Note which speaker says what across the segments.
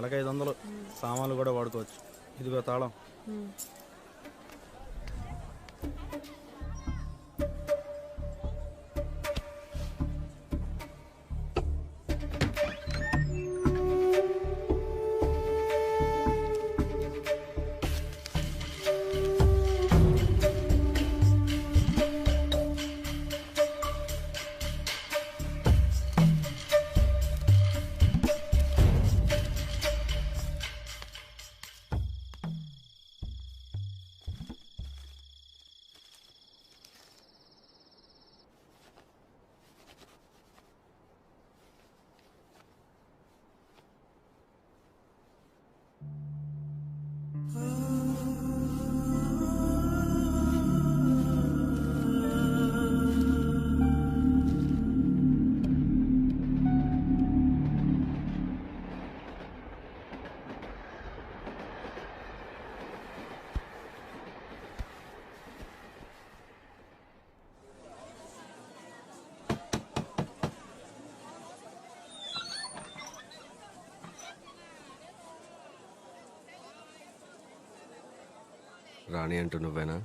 Speaker 1: నెలకు 500 సామాన్లు కూడా వాడుకోవచ్చు. ఇదిగో తాళం.
Speaker 2: రాణి అంటూ నువ్వేనా?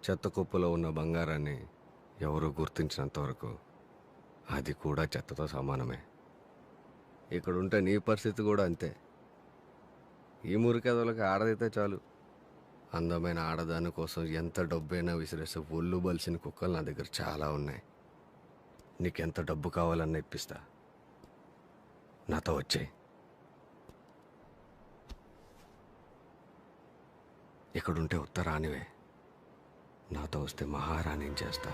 Speaker 2: చెత్త కుప్పలో ఉన్న బంగారాన్ని ఎవరూ గుర్తించినంత వరకు అది కూడా చెత్తతో సమానమే. ఇక్కడుంటే నీ పరిస్థితి కూడా అంతే. ఈ మురికెదలకి ఆడదైతే చాలు. అందమైన ఆడదాని కోసం ఎంత డబ్బైనా విసిరేస్తే ఒళ్ళు బలిసిన కుక్కలు నా దగ్గర చాలా ఉన్నాయి. నీకెంత డబ్బు కావాలన్నా ఇప్పిస్తా. నాతో వచ్చేయి. ఇక్కడుంటే ఉత్తరానివే, నాతో వస్తే మహారాణిని చేస్తా.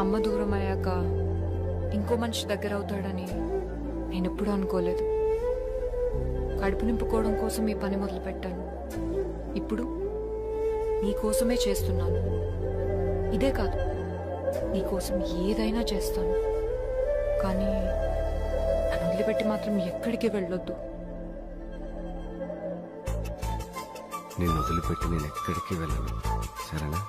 Speaker 3: అమ్మ దూరం అయ్యాక ఇంకో మనిషి దగ్గర అవుతాడని నేను ఎప్పుడూ అనుకోలేదు. కడుపు నింపుకోవడం కోసం ఈ పని మొదలు పెట్టాను. ఇప్పుడు నీకోసమే చేస్తున్నాను. ఇదే కాదు, నీకోసం ఏదైనా చేస్తాను. కానీ నన్ను వదిలిపెట్టి మాత్రం ఎక్కడికి వెళ్ళొద్దు.
Speaker 2: నిన్ను వదిలిపెట్టి నేను ఎక్కడికి వెళ్ళను, సరేనా?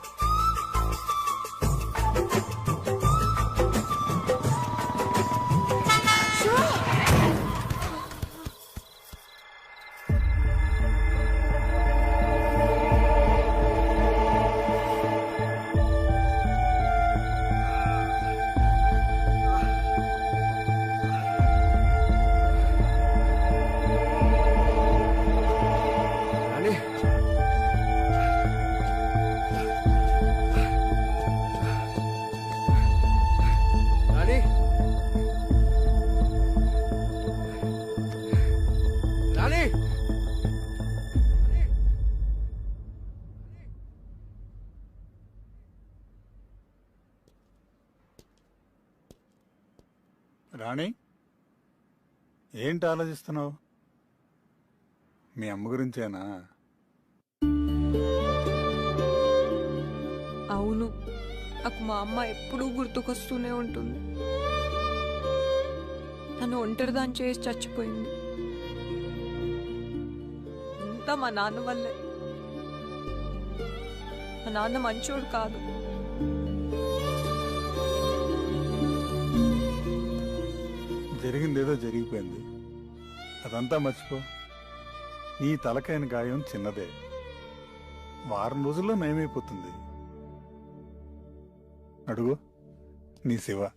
Speaker 4: రాణి, ఏంటి ఆలోచిస్తున్నావు? మీ అమ్మ గురించేనా?
Speaker 3: అవును, నాకు మా అమ్మ ఎప్పుడూ గుర్తుకొస్తూనే ఉంటుంది. తను ఒంటరిదాన్ని చేసి చచ్చిపోయింది. అంతా మా నాన్న వల్లే. మా నాన్న మంచోడు కాదు.
Speaker 4: జరిగిందేదో జరిగిపోయింది, అదంతా మర్చిపో. నీ తలకైన గాయం చిన్నదే, వారం రోజుల్లో నయమైపోతుంది. అడుగు, నీ శివ.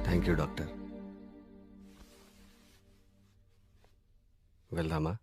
Speaker 2: Thank you doctor. వెళ్దామా?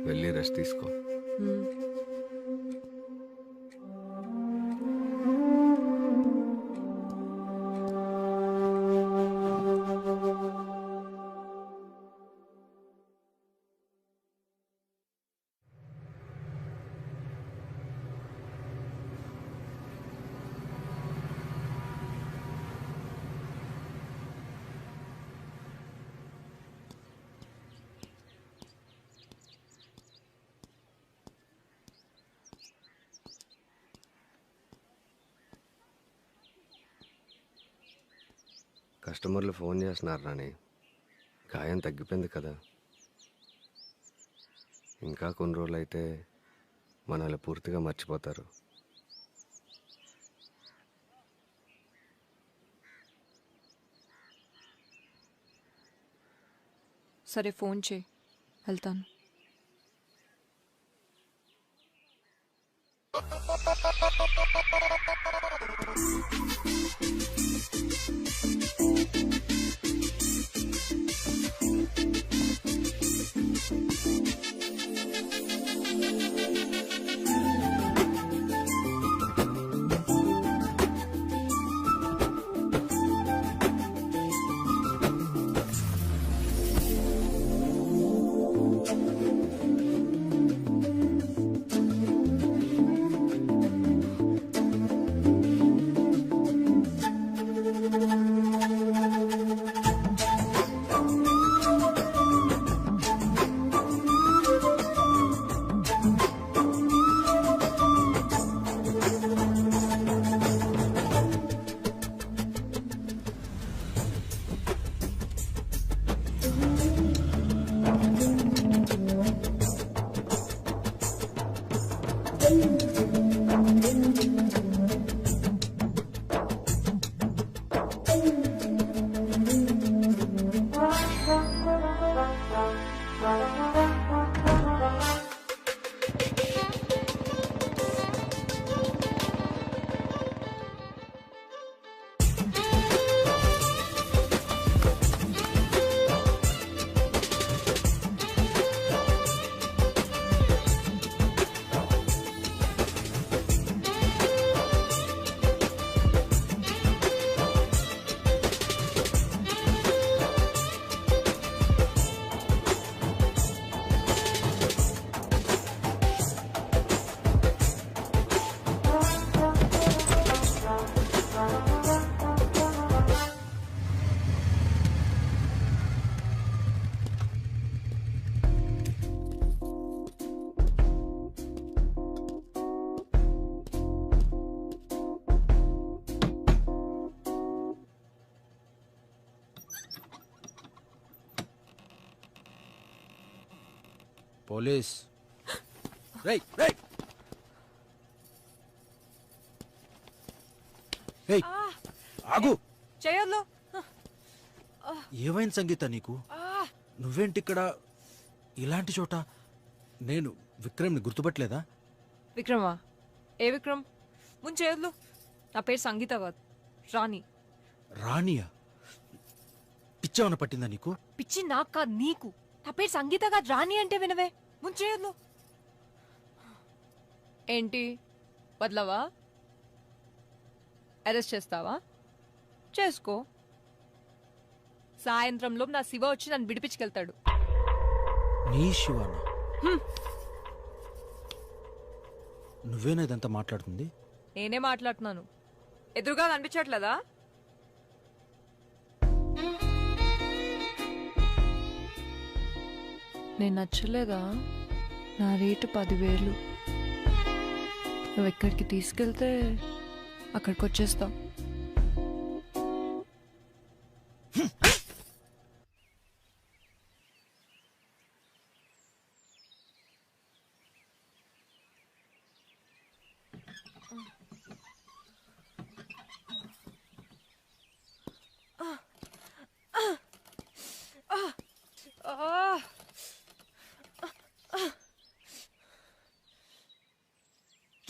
Speaker 2: వెళ్ళి రెస్ట్ తీసుకో. కస్టమర్లు ఫోన్ చేస్తున్నారు రాని. గాయం తగ్గిపోయింది కదా, ఇంకా కొన్ని రోజులు అయితే మనల్ని పూర్తిగా మర్చిపోతారు.
Speaker 3: సరే, ఫోన్ చేయి, వెళ్తాను.
Speaker 1: పోలీస్ రేయ్ రేయ్ రేయ్ ఆగు.
Speaker 3: చేయొద్దు.
Speaker 1: ఏమైంది సంగీత నీకు? నువ్వేంటి ఇక్కడ ఇలాంటి చోట? నేను విక్రమ్ని గుర్తుపట్టలేదా?
Speaker 3: విక్రమా? ఏ విక్రమ్? ముందు చేయొద్దు. నా పేరు సంగీత కాదు, రాణి.
Speaker 1: రాణియా? పిచ్చేమన్నా పట్టిందా నీకు?
Speaker 3: పిచ్చి నాకు కాదు, నీకు. నా పేరు సంగీత కాదు, రాణి అంటే వినవే. ముందు చేయొద్దు. ఏంటి వదలవా? అరెస్ట్ చేస్తావా? చేసుకో. సాయంత్రంలో నా శివ వచ్చి నన్ను విడిపించుకెళ్తాడు.
Speaker 1: నీ శివానా? నువ్వేనా ఇదంతా మాట్లాడుతుంది?
Speaker 3: నేనే మాట్లాడుతున్నాను. ఎదురుగా కనిపించట్లేదా? నేను నచ్చలేదా? నా రేటు 10,000. నువ్వు ఎక్కడికి తీసుకెళ్తే అక్కడికి వచ్చేస్తావు.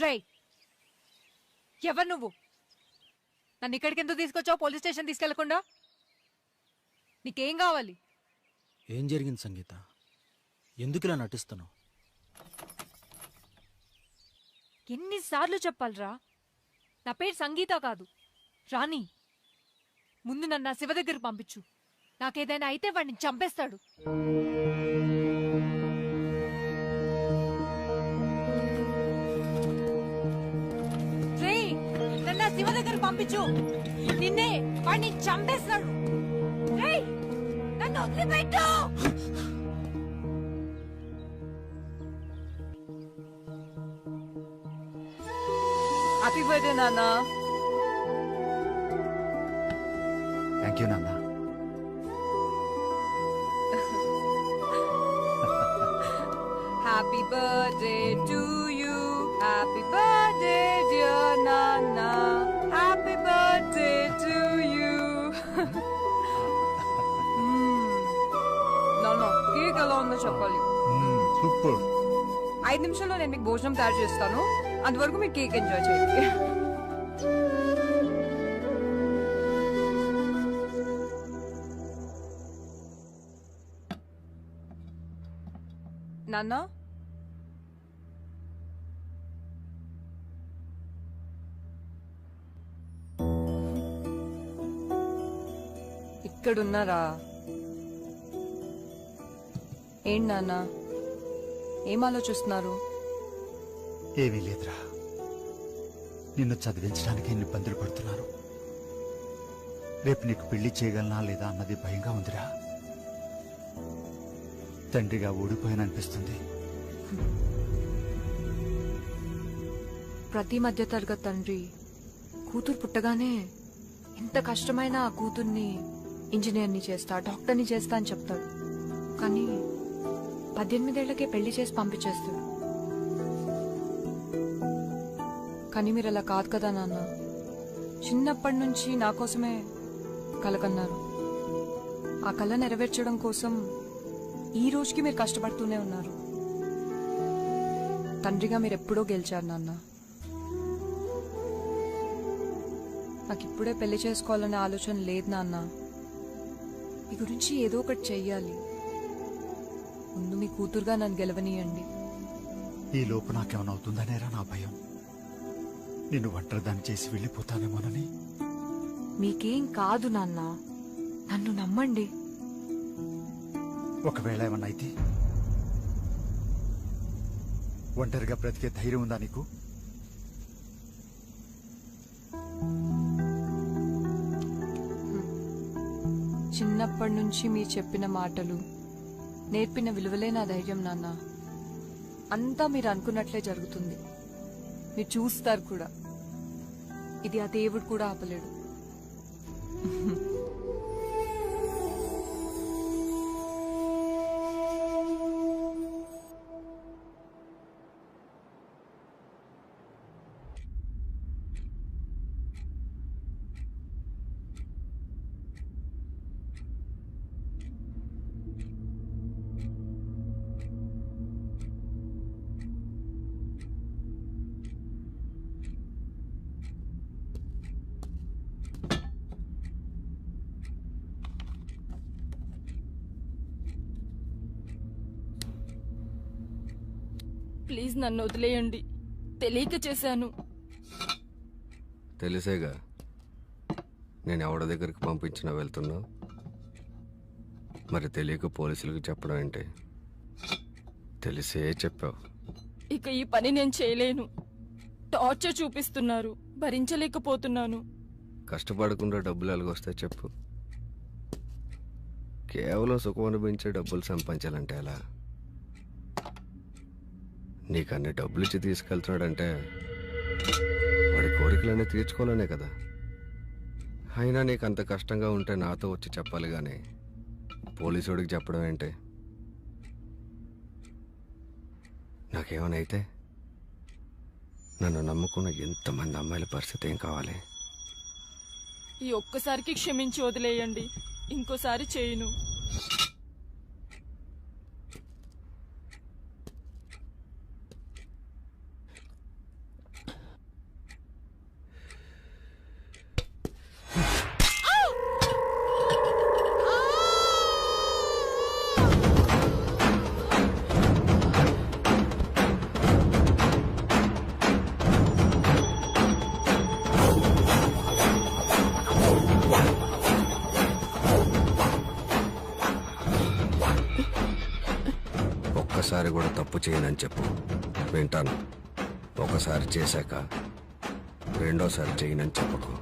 Speaker 3: రేయ్, ఎవరు నువ్వు? నన్ను ఇక్కడికి ఎందుకు తీసుకొచ్చావు? పోలీస్ స్టేషన్ తీసుకెళ్లకుండా. నీకేం కావాలి?
Speaker 1: ఏం జరిగింది సంగీత? ఎందుకు ఇలా నటిస్తున్నావు?
Speaker 3: ఎన్నిసార్లు చెప్పాలరా? నా పేరు సంగీత కాదు, రాణి. ముందు నన్ను నా శివ దగ్గరికి పంపించు. నాకేదైనా అయితే వాడిని చంపేస్తాడు. రేయ్, నన్ను నా శివ దగ్గరికి పంపించు. నిన్నే వాడిని చంపేస్తాడు. రేయ్, నన్ను వదిలిపెట్టు. హ్యాపీ బర్త్డే నాన్న.
Speaker 5: థ్యాంక్ యూ నాన్న.
Speaker 3: Happy birthday to you. Happy birthday, dear Nana. Happy birthday to you. నాన్న, కేక్ ఎలా ఉందో చెప్పాలి.
Speaker 4: సూపర్.
Speaker 3: 5 నిమిషాల్లో నేను మీకు భోజనం తయారు చేస్తాను. అంతవరకు మీరు కేక్ ఎంజాయ్ చేయండి. నాన్న, ఇక్కడున్నారా? ఏంటి నాన్న, ఏం ఆలోచిస్తున్నారు?
Speaker 5: ఏమీ లేదురా, నిన్ను చదివించడానికి ఎన్ని ఇబ్బందులు పడుతున్నాను. రేపు నీకు పెళ్లి చేయగలనా లేదా అన్నది భయంగా ఉందిరా. తండ్రిగా ఓడిపోయాననిపిస్తుంది.
Speaker 3: ప్రతి మధ్యతరగతి తండ్రి కూతురు పుట్టగానే ఎంత కష్టమైనా ఆ కూతుర్ని ఇంజనీర్ని చేస్తా, డాక్టర్ని చేస్తా అని చెప్తాడు. కానీ 18 ఏళ్లకే పెళ్లి చేసి పంపించేస్తాడు. కానీ మీరు అలా కాదు కదా నాన్న. చిన్నప్పటి నుంచి నా కోసమే కలకన్నారు. ఆ కళ నెరవేర్చడం కోసం ఈ రోజుకి మీరు కష్టపడుతూనే ఉన్నారు. తండ్రిగా మీరు ఎప్పుడో గెలిచారు నాన్న. నాకు ఇప్పుడే పెళ్లి చేసుకోవాలనే ఆలోచన లేదు నాన్న. మీ గురించి ఏదో ఒకటి చెయ్యాలి. ముందు మీ కూతురుగా నన్ను గెలవనీయండి.
Speaker 5: ఈ లోపు నాకేమైనా అవుతుందనేరా నా భయం. నిన్ను ఒంటరిదాన్ని చేసి వెళ్ళిపోతానేమోనని.
Speaker 3: మీకేం కాదు నాన్న, నన్ను నమ్మండి.
Speaker 5: ఒకవేళ ఏమన్నా అయితే ఒంటరిగా బ్రతికే ధైర్యం ఉందా నీకు?
Speaker 3: చిన్నప్పటి నుంచి మీరు చెప్పిన మాటలు, నేర్పిన విలువలే నా ధైర్యం నాన్న. అంతా మీరు అనుకున్నట్లే జరుగుతుంది. మీరు చూస్తారు కూడా. ఇది ఆ దేవుడు కూడా ఆపలేడు. ప్లీజ్ నన్ను వదిలేయండి. తెలియక చేశాను.
Speaker 2: తెలిసేగా నేను ఎవడి దగ్గరికి పంపించినా వెళ్తున్నావు. మరి తెలియక పోలీసులకు చెప్పడం ఏంటి? తెలిసే చెప్పావు.
Speaker 3: ఇక ఈ పని నేను చేయలేను. టార్చర్ చూపిస్తున్నారు, భరించలేకపోతున్నాను.
Speaker 2: కష్టపడకుండా డబ్బులు ఎలాగొస్తాయి చెప్పు. కేవలం సుఖం అనిపించే డబ్బులు సంపాదించాలంటే ఎలా? నీకు అన్ని డబ్బులు ఇచ్చి తీసుకెళ్తున్నాడంటే వాడి కోరికలన్నీ తీర్చుకోవాలనే కదా. అయినా నీకు అంత కష్టంగా ఉంటే నాతో వచ్చి చెప్పాలి కానీ పోలీసుడికి చెప్పడం ఏంటి? నాకేమైనా అయితే నన్ను నమ్ముకున్న ఎంతమంది అమ్మాయిల పరిస్థితి ఏం కావాలి?
Speaker 3: ఈ ఒక్కసారికి క్షమించి వదిలేయండి. ఇంకోసారి చేయను.
Speaker 2: ఒక్కసారి కూడా తప్పు చేయనని చెప్పు, వింటాను. ఒకసారి చేశాక రెండోసారి చేయనని చెప్పకు.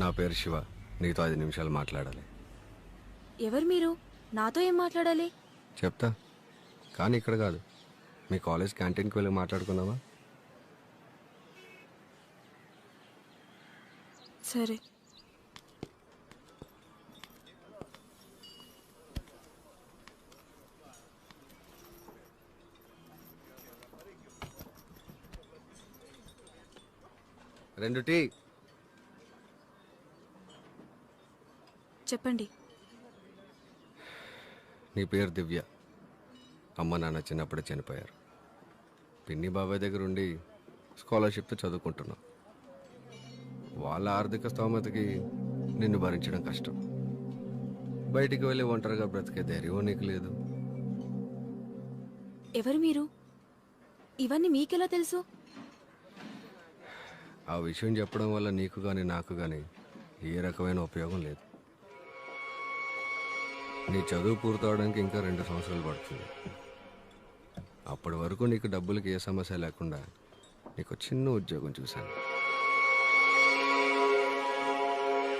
Speaker 2: నా పేరు శివ. నీతో 5 నిమిషాలు మాట్లాడాలి.
Speaker 6: ఎవరు మీరు? నాతో ఏం మాట్లాడాలి?
Speaker 2: చెప్తా, కానీ ఇక్కడ కాదు. మీ కాలేజ్ క్యాంటీన్కి వెళ్ళి మాట్లాడుకుందామా?
Speaker 6: సరే.
Speaker 2: రెండు టీ.
Speaker 6: చెప్పండి.
Speaker 2: నీ పేరు దివ్య. అమ్మ నాన్న చిన్నప్పుడే చనిపోయారు. పిన్ని బాబాయ్ దగ్గర ఉండి స్కాలర్షిప్తో చదువుకుంటున్నావు. వాళ్ళ ఆర్థిక స్తోమతకి నిన్ను భరించడం కష్టం. బయటికి వెళ్ళి ఒంటరిగా బ్రతికే ధైర్యం నీకు లేదు.
Speaker 6: ఎవరు మీరు? ఇవన్నీ మీకెలా తెలుసు?
Speaker 2: ఆ విషయం చెప్పడం వల్ల నీకు కానీ నాకు కానీ ఏ రకమైన ఉపయోగం లేదు. నీ చదువు పూర్తవడానికి ఇంకా 2 సంవత్సరాలు పడుతుంది. అప్పటి వరకు నీకు డబ్బులకి ఏ సమస్య లేకుండా నీకు చిన్న ఉద్యోగం చూశాను.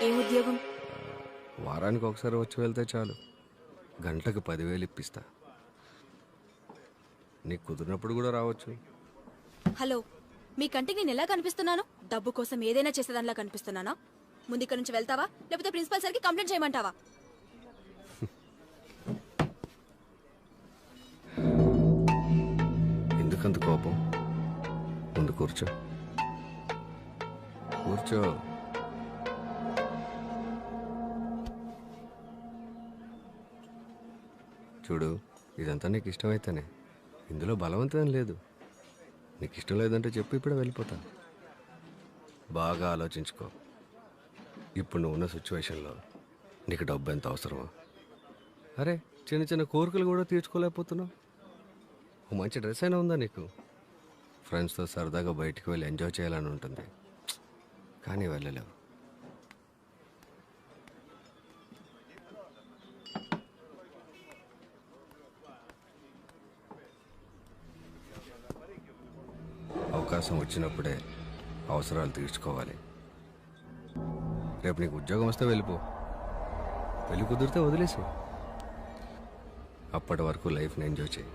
Speaker 6: ఏ ఉద్యోగం?
Speaker 2: వారానికి ఒకసారి వచ్చి వెళ్తే చాలు. గంటకు 10,000 ఇప్పిస్తా. నీకు కుదిరినప్పుడు కూడా రావచ్చు.
Speaker 6: హలో, మీ కంటికి నేను ఎలా కనిపిస్తున్నాను? డబ్బు కోసం ఏదైనా చేసేదానిలా కనిపిస్తున్నానా? ముందు ఇక్కడ నుంచి వెళ్తావా, లేకపోతే ప్రిన్సిపల్ సార్కి కంప్లైంట్ చేయమంటావా?
Speaker 2: ఎందుకంత కోపం? ముందు కూర్చో, కూర్చో. చూడు, ఇదంతా నీకు ఇష్టమైతేనే, ఇందులో బలవంతం లేదు. నీకు ఇష్టం లేదంటే చెప్పి ఇప్పుడే వెళ్ళిపోతా. బాగా ఆలోచించుకో. ఇప్పుడు నువ్వు ఉన్న సిచ్యువేషన్లో నీకు డబ్బు ఎంత అవసరమో. అరే, చిన్న చిన్న కోరికలు కూడా తీర్చుకోలేకపోతున్నావు. ఓ మంచి డ్రెస్ అయినా ఉందా నీకు? ఫ్రెండ్స్తో సరదాగా బయటికి వెళ్ళి ఎంజాయ్ చేయాలని ఉంటుంది, కానీ వెళ్ళలేవు. అవకాశం వచ్చినప్పుడే అవసరాలు తీర్చుకోవాలి. రేపు నీకు ఉద్యోగం వస్తే వెళ్ళిపో, వెళ్ళి కుదిరితే వదిలేసి. అప్పటి వరకు లైఫ్ని ఎంజాయ్ చేయి.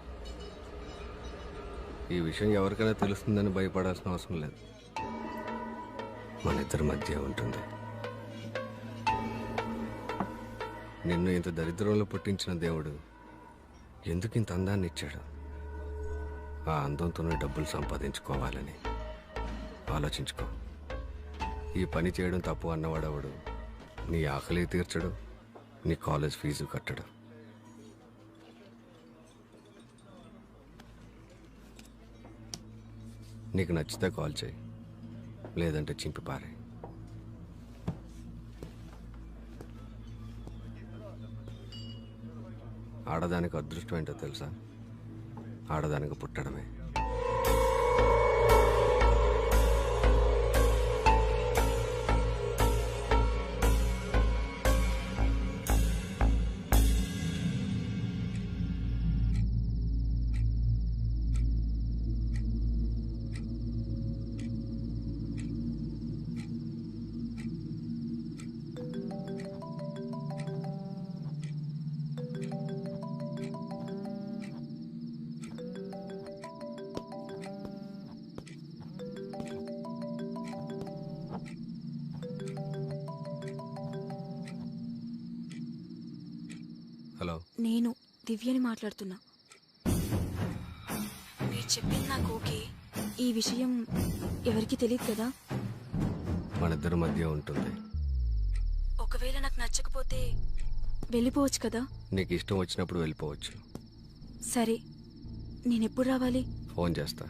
Speaker 2: ఈ విషయం ఎవరికైనా తెలుస్తుందని భయపడాల్సిన అవసరం లేదు. మన ఇద్దరి మధ్య ఉంటుంది. నిన్ను ఇంత దరిద్రంలో పుట్టించిన దేవుడు ఎందుకు ఇంత అందాన్ని ఇచ్చాడు? ఆ అందంతోనే డబ్బులు సంపాదించుకోవాలని ఆలోచించుకో. ఈ పని చేయడం తప్పు అన్నవాడవడు నీ ఆకలి తీర్చడు, నీ కాలేజ్ ఫీజు కట్టడు. నీకు నచ్చితే కాల్ చేయి, లేదంటే చింపి పారే. ఆడదానికి అదృష్టం ఏంటో తెలుసా? ఆడదానికి పుట్టడమే. హలో,
Speaker 6: నేను దివ్యని మాట్లాడుతున్నా. మీరు చెప్పింది నాకు ఓకే. ఈ విషయం ఎవరికి తెలియదు కదా?
Speaker 2: మన ఇద్దరి మధ్య ఉంటుంది.
Speaker 6: ఒకవేళ నాకు నచ్చకపోతే వెళ్ళిపోవచ్చు కదా?
Speaker 2: నీకు ఇష్టం వచ్చినప్పుడు వెళ్ళిపోవచ్చు.
Speaker 6: సరే, నేనెప్పుడు రావాలి?
Speaker 2: ఫోన్ చేస్తా.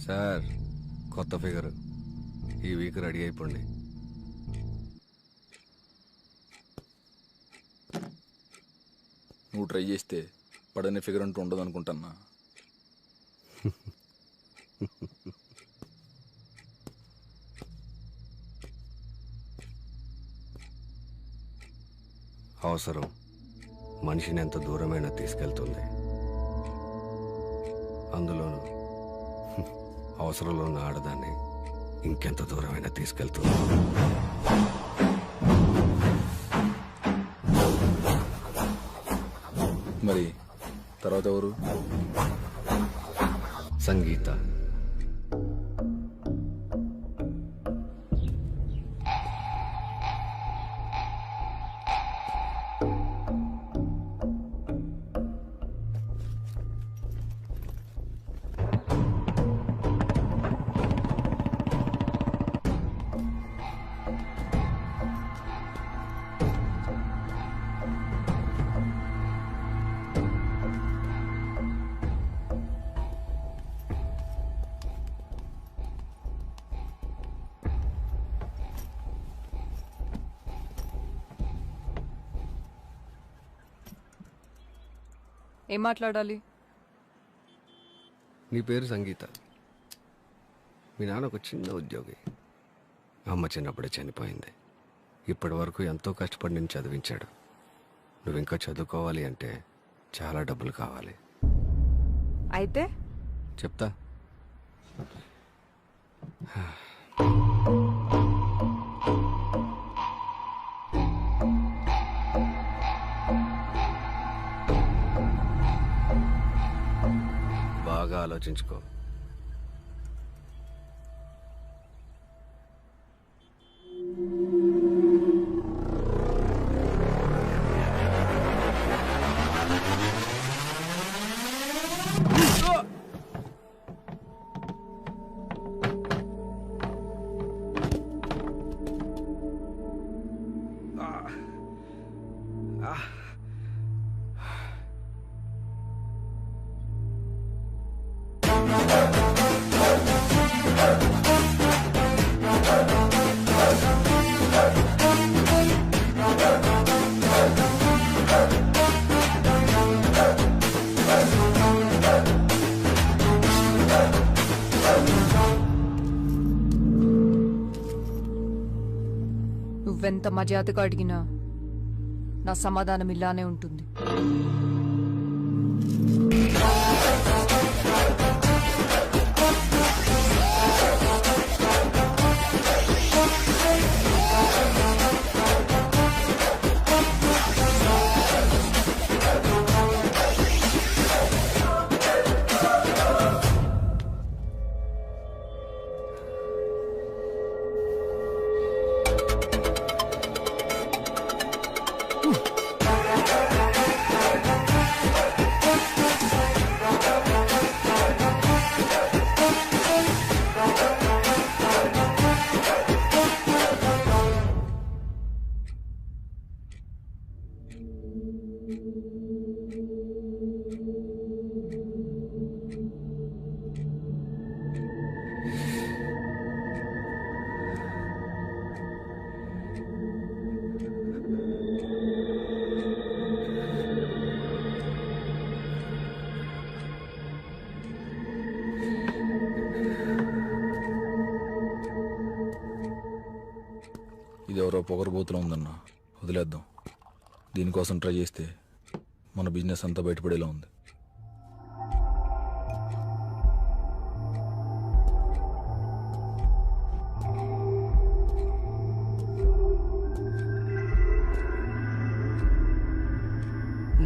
Speaker 2: సార్, కొత్త ఫిగర్ ఈ వీక్ రెడీ అయిపోండి.
Speaker 7: నువ్వు ట్రై చేస్తే పడని ఫిగర్ అంటూ ఉండదు అనుకుంటున్నా.
Speaker 2: అవసరం మనిషిని ఎంత దూరమైనా తీసుకెళ్తుంది. అందులోనూ అవసరంలో ఉన్న ఆడదాన్ని ఇంకెంత దూరమైనా తీసుకెళ్తుంది.
Speaker 7: మరి తర్వాత ఎవరు?
Speaker 2: సంగీత.
Speaker 3: ఏం మాట్లాడాలి?
Speaker 2: నీ పేరు సంగీత. మీ నాన్న ఒక చిన్న ఉద్యోగి. అమ్మ చిన్నప్పుడే చనిపోయింది. ఇప్పటి వరకు ఎంతో కష్టపడి నేను చదివించాడు. నువ్వు ఇంకా చదువుకోవాలి అంటే చాలా డబ్బులు కావాలి.
Speaker 3: అయితే
Speaker 2: చెప్తా. బాగా ఆలోచించుకో.
Speaker 3: నువ్వెంత మర్యాదగా అడిగినా నా సమాధానం ఇలానే ఉంటుంది.
Speaker 7: ఇది ఎవరో పొగరబోతులో ఉందన్న, వదిలేద్దాం. దీనికోసం ట్రై చేస్తే మన బిజినెస్ అంతా బయటపడేలా ఉంది.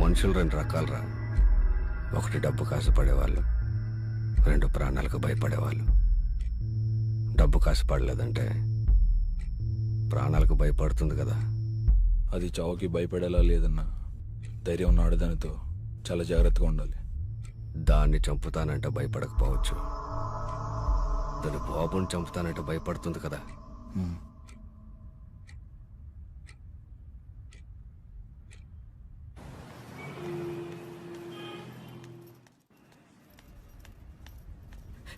Speaker 2: మనుషులు రెండు రకాలరా. ఒకటి డబ్బు కాసుపడేవాళ్ళు, రెండు ప్రాణాలకు భయపడేవాళ్ళు. డబ్బు కాసుపడలేదంటే ప్రాణాలకు భయపడుతుంది కదా.
Speaker 7: అది చావుకి భయపడేలా లేదన్నా. ధైర్యం ఉన్న ఆడదానితో చాలా జాగ్రత్తగా ఉండాలి.
Speaker 2: దాన్ని చంపుతానంటే భయపడకపోవచ్చు, దాని బాబుని చంపుతానంటే భయపడుతుంది కదా.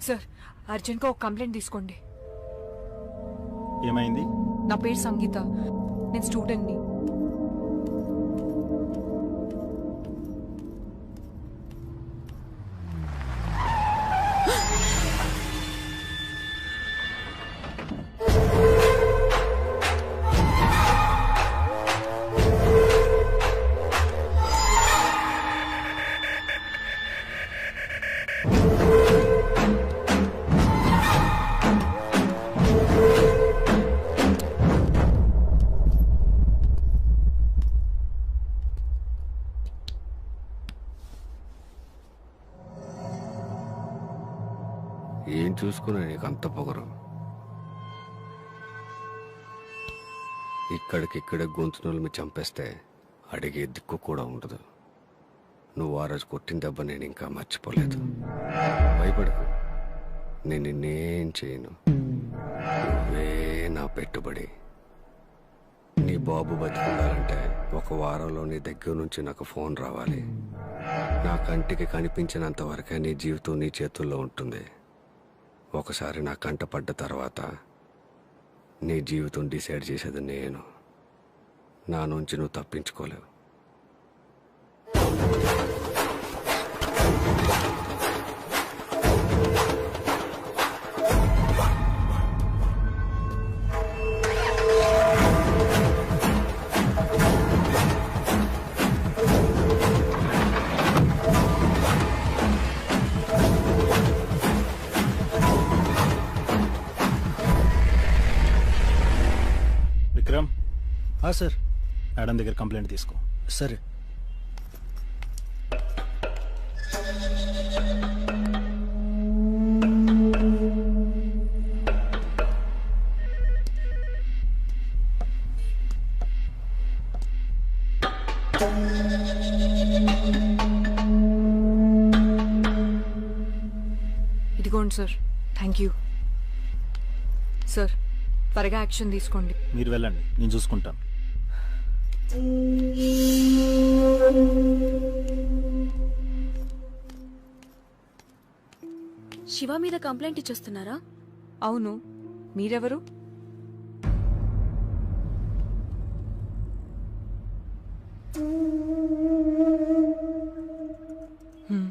Speaker 3: సార్, అర్జెంట్గా ఒక కంప్లైంట్ తీసుకోండి.
Speaker 8: ఏమైంది?
Speaker 3: నా పేరు సంగీత, నేను స్టూడెంట్ని.
Speaker 2: ఏం చూసుకున్నా నీకు అంత పొగరు? ఇక్కడికిక్కడే గొంతునులు మీ చంపేస్తే అడిగే దిక్కు కూడా ఉండదు. నువ్వు ఆ రోజు కొట్టిన దెబ్బ నేను ఇంకా మర్చిపోలేదు. భయపడకు, నేను నిన్నేం చేయను. నువ్వే నా పెట్టుబడి. నీ బాబు బతికుండాలంటే ఒక వారంలో నీ దగ్గర నుంచి నాకు ఫోన్ రావాలి. నా కంటికి కనిపించినంత వరకే నీ జీవితం నీ చేతుల్లో ఉంటుంది. ఒకసారి నా కంట పడ్డ తర్వాత నీ జీవితం డిసైడ్ చేసేది నేను. నా నుంచి నువ్వు తప్పించుకోలేవు.
Speaker 8: విక్రమ్,
Speaker 1: సార్.
Speaker 8: మేడం దగ్గర కంప్లైంట్ తీసుకో.
Speaker 1: సరే.
Speaker 3: ఇదిగోండి సార్. Thank you sir. త్వరగా యాక్షన్ తీసుకోండి.
Speaker 8: మీరు వెళ్ళండి, నేను చూసుకుంటాను.
Speaker 6: శివ మీద కంప్లైంట్ ఇచ్చొస్తున్నారా?
Speaker 3: అవును, మీరెవరు? హ్మ్.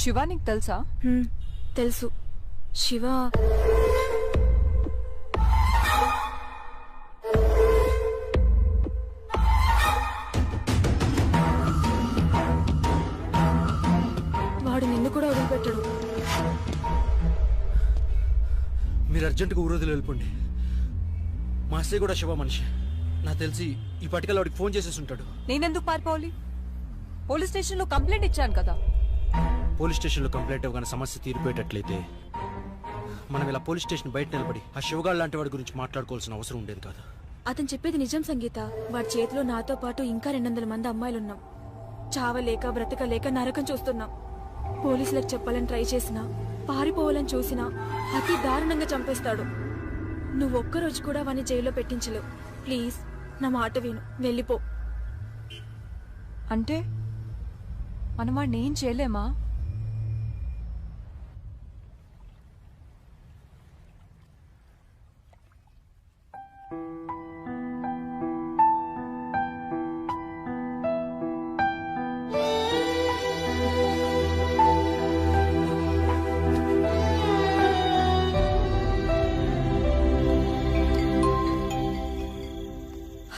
Speaker 3: శివ నీకు తెలుసా?
Speaker 6: తెలుసు. శివ వాడు నిన్ను కూడా వదిలిపెట్టడు.
Speaker 1: మీరు అర్జెంటుగా ఊరోజులు వెళ్ళిపోండి. మా అత్తయ్య కూడా శివ మనిషి. నాకు తెలిసి ఈ పటికల్ వాడికి ఫోన్ చేసేసి ఉంటాడు.
Speaker 3: నేనెందుకు పారిపోవాలి? పోలీస్ స్టేషన్లో కంప్లైంట్ ఇచ్చాను కదా.
Speaker 1: పోలీస్ స్టేషన్లో కంప్లైంట్ ఇవ్వగానే సమస్య తీరిపోయేటట్లయితే మనం ఇలా పోలీస్ స్టేషన్ బయట నిలబడి ఆ శివగాడు లాంటి వాడి గురించి మాట్లాడుకోవాల్సిన అవసరం ఉండేది కాదు.
Speaker 6: అతను చెప్పేది నిజం సంగీత. వాడి చేతిలో నాతో పాటు ఇంకా 200 మంది అమ్మాయిలున్నాం. చావలేక బ్రతకలేక నరకం చూస్తున్నాం. పోలీసులకు చెప్పాలని ట్రై చేసినా, పారిపోవాలని చూసినా అతి దారుణంగా చంపేస్తాడు. నువ్వు ఒక్కరోజు కూడా వాడిని జైల్లో పెట్టించలేవు. ప్లీజ్ నా మాట విను, వెళ్ళిపో.
Speaker 3: అంటే మనం వాడిని ఏం చేయలేమా?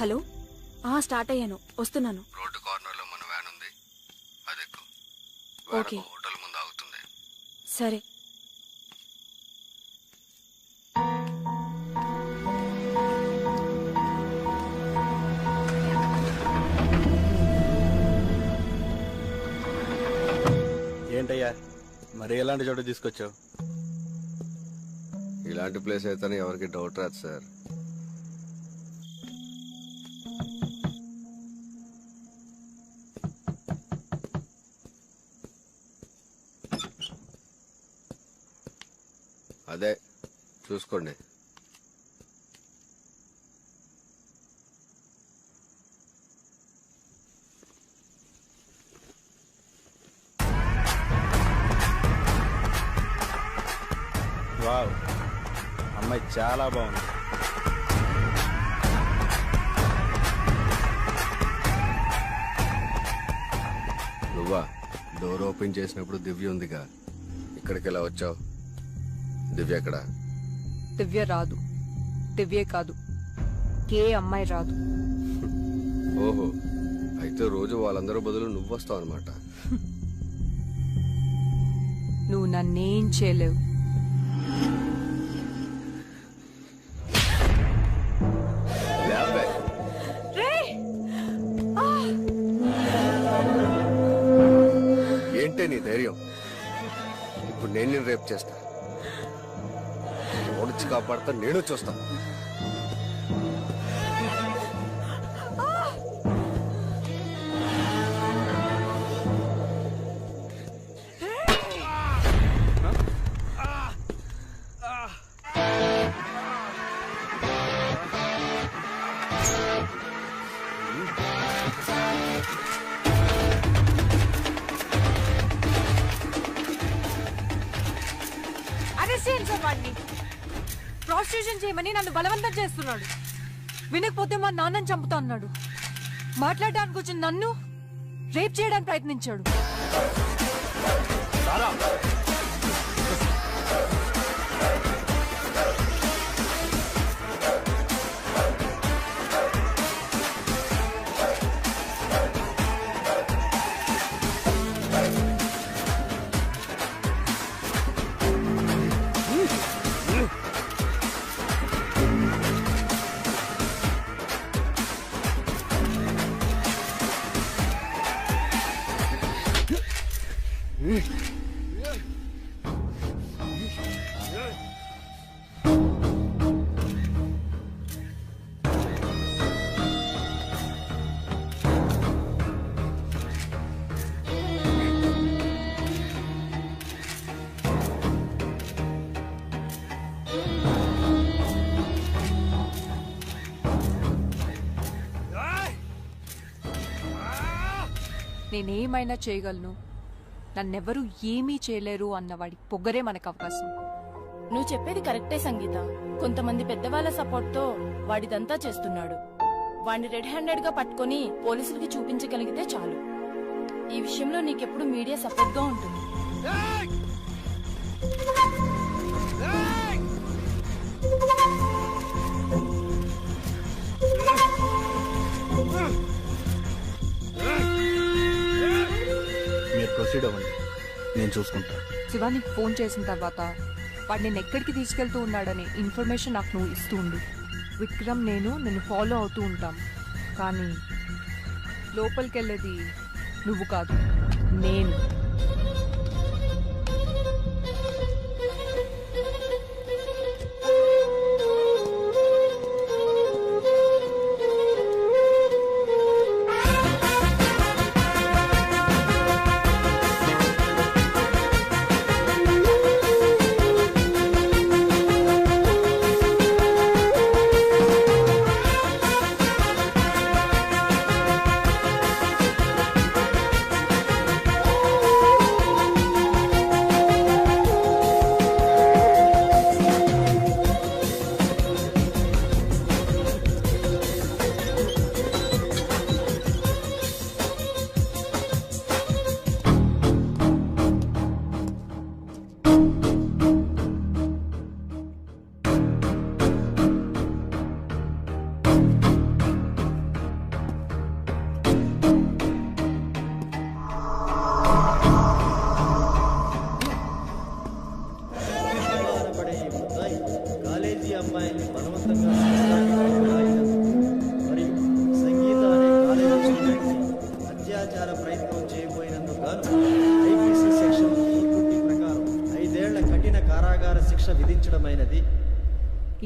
Speaker 6: హలో, స్టార్ట్ అయ్యాను, వస్తున్నాను.
Speaker 2: రోడ్డు కార్నర్లో మన వ్యాన్ ఉంది, అది ఎక్కు.
Speaker 6: ఓకే.
Speaker 2: హోటల్ ముందు ఆగుతుంది.
Speaker 6: సరే.
Speaker 8: ఏంటయ్యా మరి ఎలాంటి చోట తీసుకొచ్చావు?
Speaker 2: ఇలాంటి ప్లేస్ అయితే ఎవరికి డౌట్ రాదు సార్. అదే చూసుకోండి.
Speaker 8: వావ్, అమ్మాయి చాలా బాగుంది.
Speaker 2: నువ్వా? డోర్ ఓపెన్ చేసినప్పుడు దివ్య ఉందిగా, ఇక్కడికి ఎలా వచ్చావు? దివ్య ఎక్కడ?
Speaker 3: దివ్య రాదు. దివ్యే కాదు, ఏ అమ్మాయి రాదు.
Speaker 2: ఓహో, అయితే రోజు వాళ్ళందరూ బదులు నువ్వు వస్తావు అనమాట.
Speaker 3: నువ్వు నన్నేం చేయలేవు.
Speaker 2: ఏంటే నీ ధైర్యం? ఇప్పుడు నేను రేపు చేస్తా, ఓడిచి కాపాడతా, నేను చూస్తా.
Speaker 3: ప్రాస్టిట్యూషన్ చేయమని నన్ను బలవంతం చేస్తున్నాడు. వినకపోతే మా నాన్నని చంపుతా అన్నాడు. మాట్లాడడానికి వచ్చిన నన్ను రేప్ చేయడానికి ప్రయత్నించాడు. నేనేమైనా చేయగలను, నన్నెవరూ ఏమీ చేయలేరు అన్నవాడి పొగరే మనకు అవకాశం.
Speaker 9: నువ్వు చెప్పేది కరెక్టే సంగీత. కొంతమంది పెద్దవాళ్ల సపోర్ట్ తో వాడిదంతా చేస్తున్నాడు. వాడిని రెడ్ హ్యాండెడ్ గా పట్టుకుని పోలీసులకి చూపించగలిగితే చాలు. ఈ విషయంలో నీకెప్పుడు మీడియా సపోర్ట్ గా ఉంటుంది.
Speaker 8: మీరు ప్రొసీడ్ అవ్వండి, నేను చూసుకుంటా.
Speaker 3: శివ నీకు ఫోన్ చేసిన తర్వాత వాడు నేను ఎక్కడికి తీసుకెళ్తూ ఉన్నాడని ఇన్ఫర్మేషన్ నాకు నువ్వు ఇస్తూ ఉండు. విక్రమ్ నేను నిన్ను ఫాలో అవుతూ ఉంటాం, కానీ లోపలికి వెళ్ళేది నువ్వు కాదు, నేను.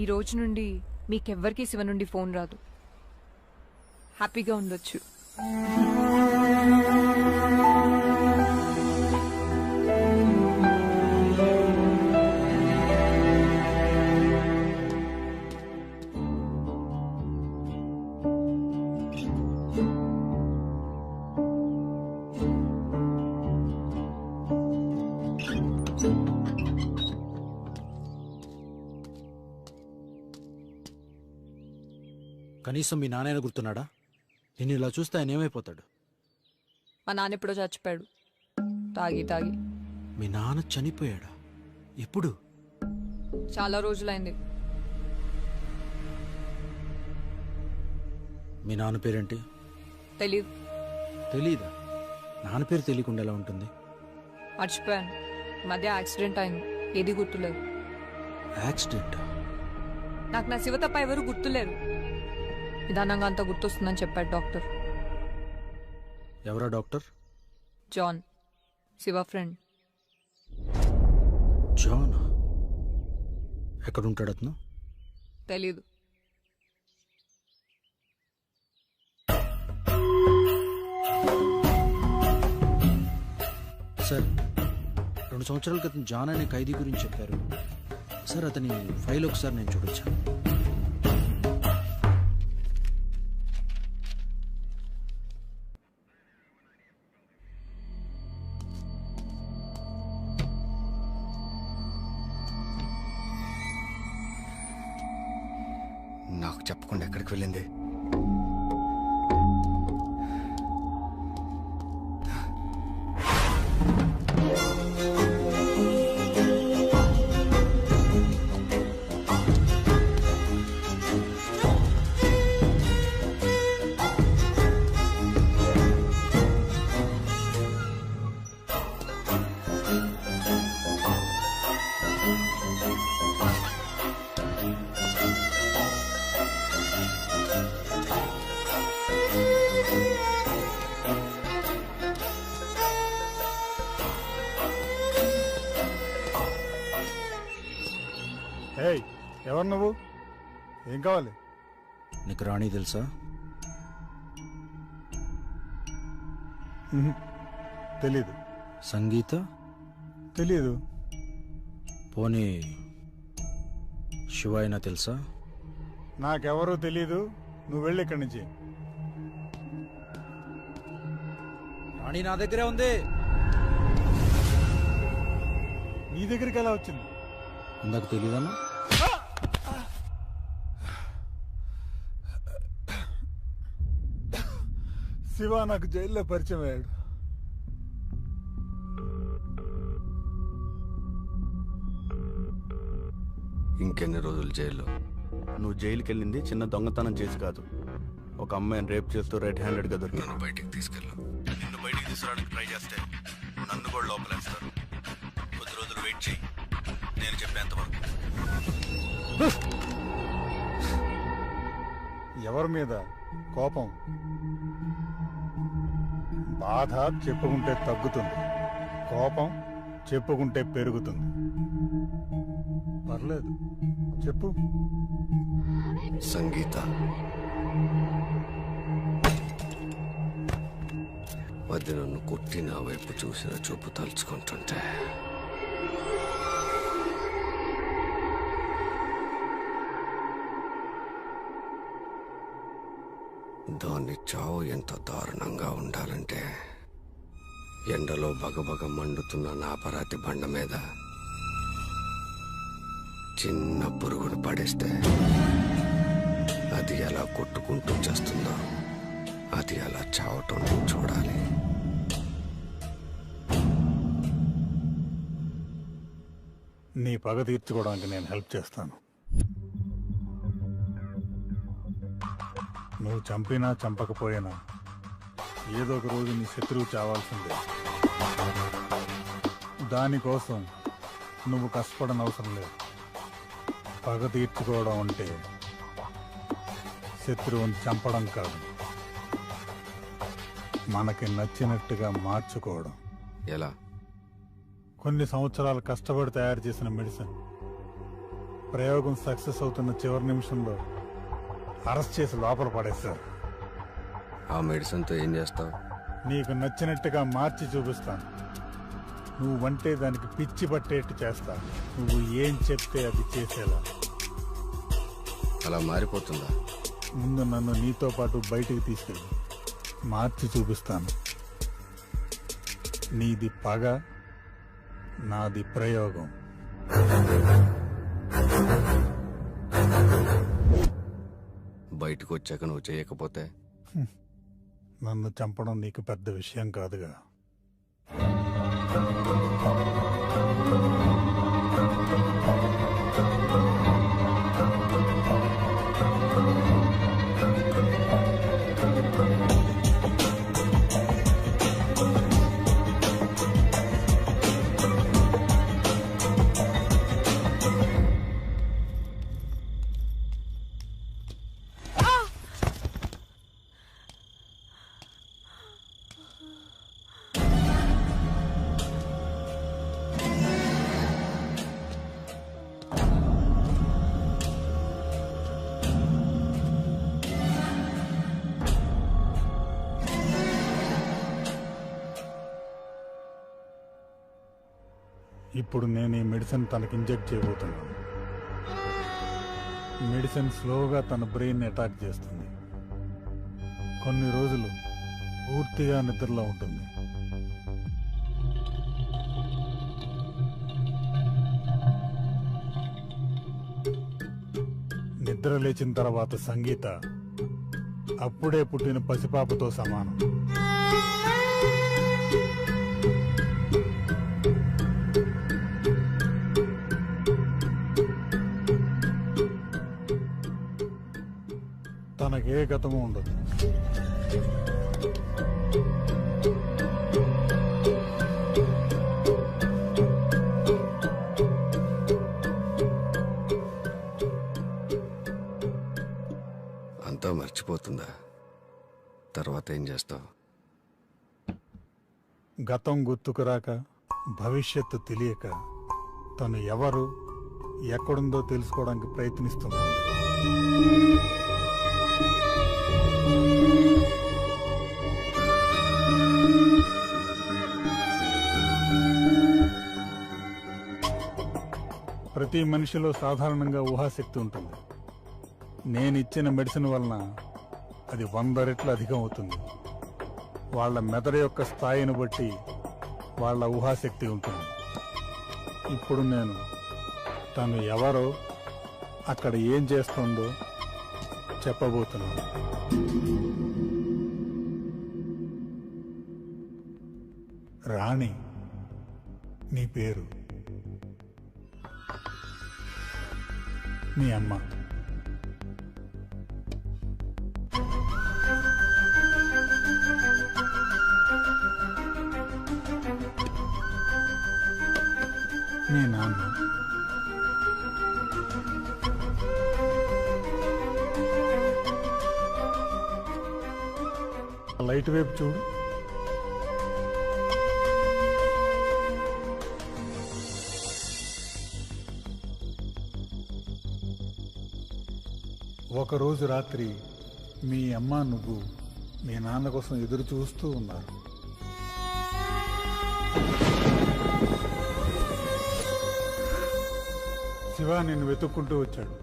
Speaker 3: ఈ రోజు నుండి మీకెవ్వరికీ శివ నుండి ఫోన్ రాదు. హ్యాపీగా ఉండొచ్చు.
Speaker 1: కనీసం మీ నాన్న గుర్తున్నాడా? నేను ఇలా చూస్తే ఆయన ఏమైపోతాడు?
Speaker 3: మా నాన్న ఎప్పుడో చచ్చిపోయాడు, తాగి తాగి.
Speaker 1: మీ నాన్న చనిపోయాడా? ఎప్పుడు?
Speaker 3: చాలా రోజులైంది.
Speaker 1: మీ నాన్న పేరేంటి?
Speaker 3: తెలీదు.
Speaker 1: తెలీదా? నాన్న పేరు తెలియకుండా ఎలా ఉంటుంది?
Speaker 3: మర్చిపోయాను. మధ్య యాక్సిడెంట్ అయింది, ఏది గుర్తులేదు.
Speaker 1: యాక్సిడెంట్?
Speaker 3: నాకు నా శివ తప్ప ఎవరు గుర్తులేరు. నిదానంగా అంతా గుర్తొస్తుందని చెప్పాడు డాక్టర్.
Speaker 1: ఎవరా doctor?
Speaker 3: John, Shiva friend.
Speaker 1: John? ఎక్కడుంటాడు అతను?
Speaker 3: తెలీదు.
Speaker 1: సార్, 2 సంవత్సరాల క్రితం జాన్ అనే ఖైదీ గురించి చెప్పారు సార్. అతని ఫైల్ ఒకసారి నేను చూడొచ్చా?
Speaker 2: నాకు చెప్పకుండా ఎక్కడికి వెళ్ళింది?
Speaker 4: ఏయ్, ఎవరు నువ్వు? ఏం కావాలి?
Speaker 1: నీకు రాణి తెలుసా?
Speaker 4: తెలీదు.
Speaker 1: సంగీత?
Speaker 4: తెలీదు.
Speaker 1: పోనీ శివ అయినా తెలుసా?
Speaker 4: నాకెవరూ తెలీదు. నువ్వు వెళ్ళి ఇక్కడి నుంచి.
Speaker 1: మణి నా దగ్గరే ఉంది.
Speaker 4: నీ దగ్గరికి ఎలా వచ్చింది?
Speaker 1: ఇందాక తెలీదన్నా.
Speaker 4: శివ నాకు జైల్లో పరిచయం అయ్యాడు.
Speaker 2: ఇంకెన్ని రోజులు జైల్లో?
Speaker 8: నువ్వు జైలుకి వెళ్ళింది చిన్న దొంగతనం చేసి కాదు, ఒక అమ్మాయిని రేప్ చేస్తూ రెడ్ హ్యాండెడ్గా దొరికిన.
Speaker 2: నన్ను బయటికి తీసుకెళ్ళు.
Speaker 8: నిన్ను బయటికి తీసుకురావడానికి ట్రై చేస్తే నన్ను కూడా లోపలేస్తారు. కొద్ది రోజులు వెయిట్ చేయి, నేను చెప్పేంత వరకు.
Speaker 4: ఎవరి మీద కోపం? బాధ చెప్పుకుంటే తగ్గుతుంది, కోపం చెప్పుకుంటే పెరుగుతుంది. పర్లేదు, చెప్పు.
Speaker 2: సంగీత, వద్దు నన్ను కొట్టి నా వైపు చూసిన చూపు తలుచుకుంటుంటే దాన్ని చావు ఎంత దారుణంగా ఉండాలంటే ఎండలో బగబగ మండుతున్న నా పరాతి బండ మీద చిన్న పురుగును పడేస్తే అది ఎలా కొట్టుకుంటూ చేస్తుందో అది అలా చావటం నేను చూడాలి.
Speaker 4: నీ పగ తీర్చుకోవడానికి నేను హెల్ప్ చేస్తాను. నువ్వు చంపినా చంపకపోయినా ఏదో ఒక రోజు నీ శత్రువు చావాల్సిందే. దానికోసం నువ్వు కష్టపడనవసరం లేదు. పగ తీర్చుకోవడం అంటే శత్రువుని చంపడం కాదు, మనకి నచ్చినట్టుగా మార్చుకోవడం.
Speaker 2: ఎలా?
Speaker 4: కొన్ని సంవత్సరాలు కష్టపడి తయారు చేసిన మెడిసిన్ ప్రయోగం సక్సెస్ అవుతున్న చివరి నిమిషంలో అరెస్ట్ చేసి లోపల పడేశారు.
Speaker 2: ఆ మెడిసిన్తో ఏం చేస్తావు?
Speaker 4: నీకు నచ్చినట్టుగా మార్చి చూపిస్తాను. నువ్వంటే దానికి పిచ్చి పట్టేట్టు చేస్తా. నువ్వు ఏం చెప్తే అది చేసేలా.
Speaker 2: అలా మారిపోతుందా?
Speaker 4: ముందు నన్ను నీతో పాటు బయటికి తీసుకెళ్ళి మార్చి చూపిస్తాను. నీది పగ, నాది ప్రయోగం.
Speaker 2: బయటకు వచ్చాక నువ్వు చేయకపోతే?
Speaker 4: నన్ను చంపడం నీకు పెద్ద విషయం కాదుగా. ఇప్పుడు నేను ఈ మెడిసిన్ తనకి ఇంజెక్ట్ చేయబోతున్నాను. మెడిసిన్ స్లోగా తన బ్రెయిన్ అటాక్ చేస్తుంది. కొన్ని రోజులు పూర్తిగా నిద్రలో ఉంటుంది. నిద్ర లేచిన తర్వాత సంగీత అప్పుడే పుట్టిన పసిపాపతో సమానం. తనకే గతము ఉండదు.
Speaker 2: అంతా మర్చిపోతుందా? తర్వాత ఏం చేస్తావు?
Speaker 4: గతం గుర్తుకురాక, భవిష్యత్తు తెలియక తను ఎవరు, ఎక్కడుందో తెలుసుకోవడానికి ప్రయత్నిస్తుంది. ప్రతి మనిషిలో సాధారణంగా ఊహాశక్తి ఉంటుంది. నేనిచ్చిన మెడిసిన్ వలన అది 100 రెట్లు అధికం అవుతుంది. వాళ్ళ మెదడు యొక్క స్థాయిని బట్టి వాళ్ళ ఊహాశక్తి ఉంటుంది. ఇప్పుడు నేను తను ఎవరో అక్కడ ఏం చేస్తుందో చెప్పబోతున్నాను. రాణి నీ పేరు, మీ అమ్మ. మీ నాన్న. లైట్ వైపు చూడు. ఒకరోజు రాత్రి మీ అమ్మ నువ్వు మీ నాన్న కోసం ఎదురు చూస్తూ ఉన్నారు. శివ నిన్ను వెతుక్కుంటూ వచ్చాడు.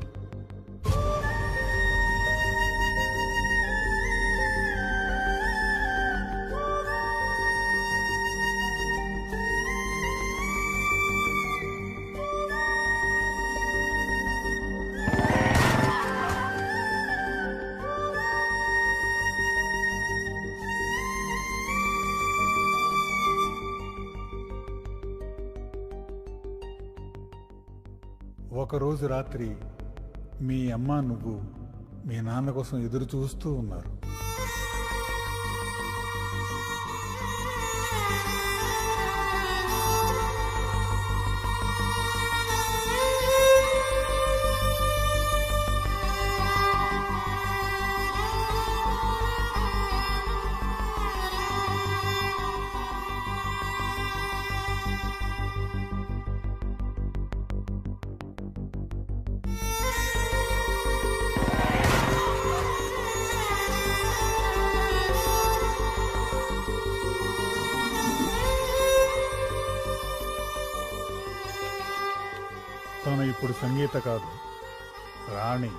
Speaker 4: ఒకరోజు రాత్రి మీ అమ్మ నువ్వు మీ నాన్న కోసం ఎదురు చూస్తూ ఉన్నారు. తను ఇప్పుడు సంగీత కాదు, రాణి.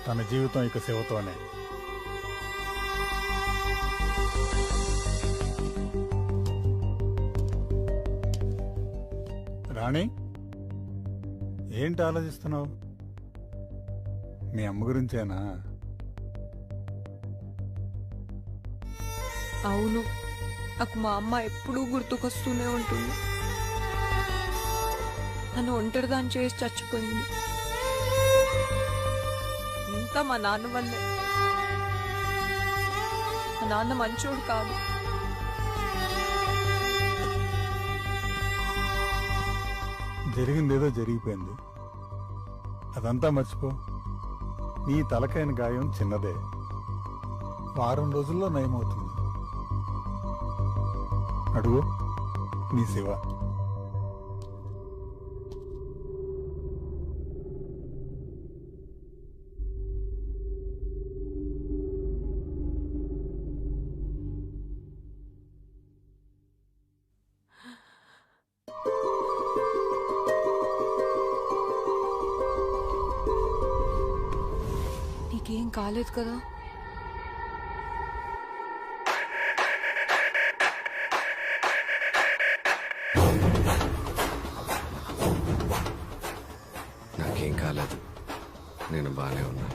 Speaker 4: తన జీవితం ఇక శివతోనే. రాణి, ఏంటి ఆలోచిస్తున్నావు? మీ అమ్మ గురించేనా?
Speaker 3: అవును, నాకు మా అమ్మ ఎప్పుడూ గుర్తుకొస్తూనే ఉంటుంది. నన్ను ఒంటరిదాన్ని చేసి చచ్చిపోయింది. ఇంత మా నాన్న వల్లే. మా నాన్న మంచోడు కాదు.
Speaker 4: జరిగిందేదో జరిగిపోయింది, అదంతా మర్చిపో. నీ తలకైన గాయం చిన్నదే, వారం రోజుల్లో నయమవుతుంది. అడుగు, నీ శివ.
Speaker 3: నీకేం కాలేదు కదా?
Speaker 2: నాకేం కాలేదు, నేను బాగానే ఉన్నా.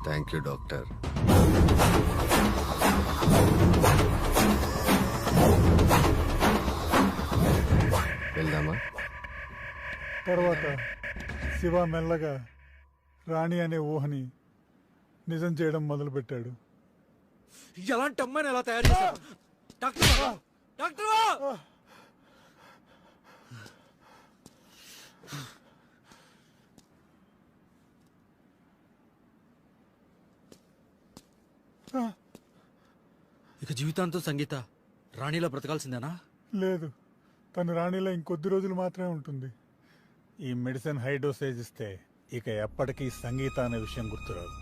Speaker 2: Thank you doctor. వెళ్దామా?
Speaker 4: తర్వాత శివ మెల్లగా రాణి అనే ఊహని నిజం చేయడం మొదలుపెట్టాడు.
Speaker 1: ఎలాంటి అమ్మాయిని ఎలా తయారు చేశారు? డాక్టర్ డాక్టర్ ఇక జీవితాంతం సంగీత రాణిలా బ్రతకాల్సిందేనా?
Speaker 4: లేదు, తను రాణిలో ఇంకొద్ది రోజులు మాత్రమే ఉంటుంది. ఈ మెడిసిన్ హై డోసేజ్ ఇస్తే ఇక ఎప్పటికీ సంగీత అనే విషయం గుర్తురాదు.